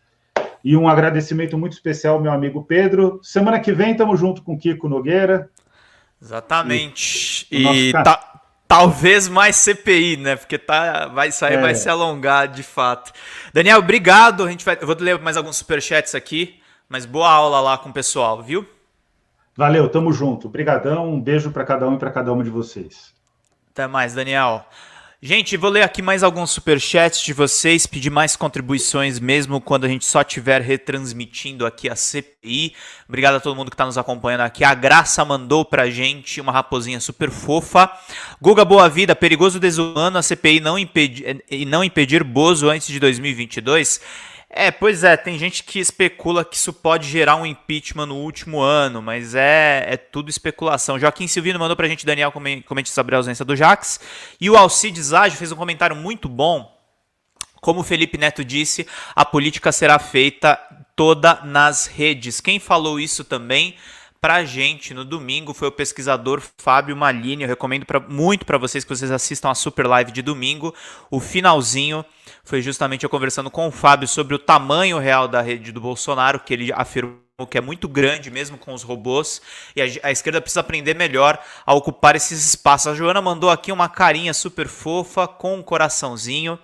e um agradecimento muito especial ao meu amigo Pedro. Semana que vem estamos junto com Kiko Nogueira. Exatamente. E talvez mais CPI, né? Porque vai se alongar de fato. Daniel, obrigado. Eu vou ler mais alguns superchats aqui, mas boa aula lá com o pessoal, viu? Valeu, tamo junto. Obrigadão, um beijo para cada um e para cada uma de vocês. Até mais, Daniel. Gente, vou ler aqui mais alguns superchats de vocês, pedir mais contribuições mesmo quando a gente só estiver retransmitindo aqui a CPI. Obrigado a todo mundo que está nos acompanhando aqui. A Graça mandou pra gente uma raposinha super fofa. Guga Boa Vida, perigoso desumano a CPI não impedir Bozo antes de 2022. Pois é, tem gente que especula que isso pode gerar um impeachment no último ano, mas é tudo especulação. Joaquim Silvino mandou pra gente, Daniel, comente sobre a ausência do Jacques. E o Alcides Ágio fez um comentário muito bom. Como o Felipe Neto disse, a política será feita toda nas redes. Quem falou isso também? pra gente no domingo foi o pesquisador Fábio Malini. Eu recomendo muito para vocês que vocês assistam a super live de domingo. O finalzinho foi justamente eu conversando com o Fábio sobre o tamanho real da rede do Bolsonaro, que ele afirmou que é muito grande mesmo com os robôs, e a esquerda precisa aprender melhor a ocupar esses espaços. A Joana mandou aqui uma carinha super fofa com um coraçãozinho.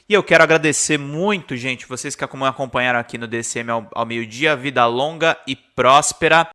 E eu quero agradecer muito, gente, vocês que acompanharam aqui no DCM ao meio-dia. Vida longa e próspera.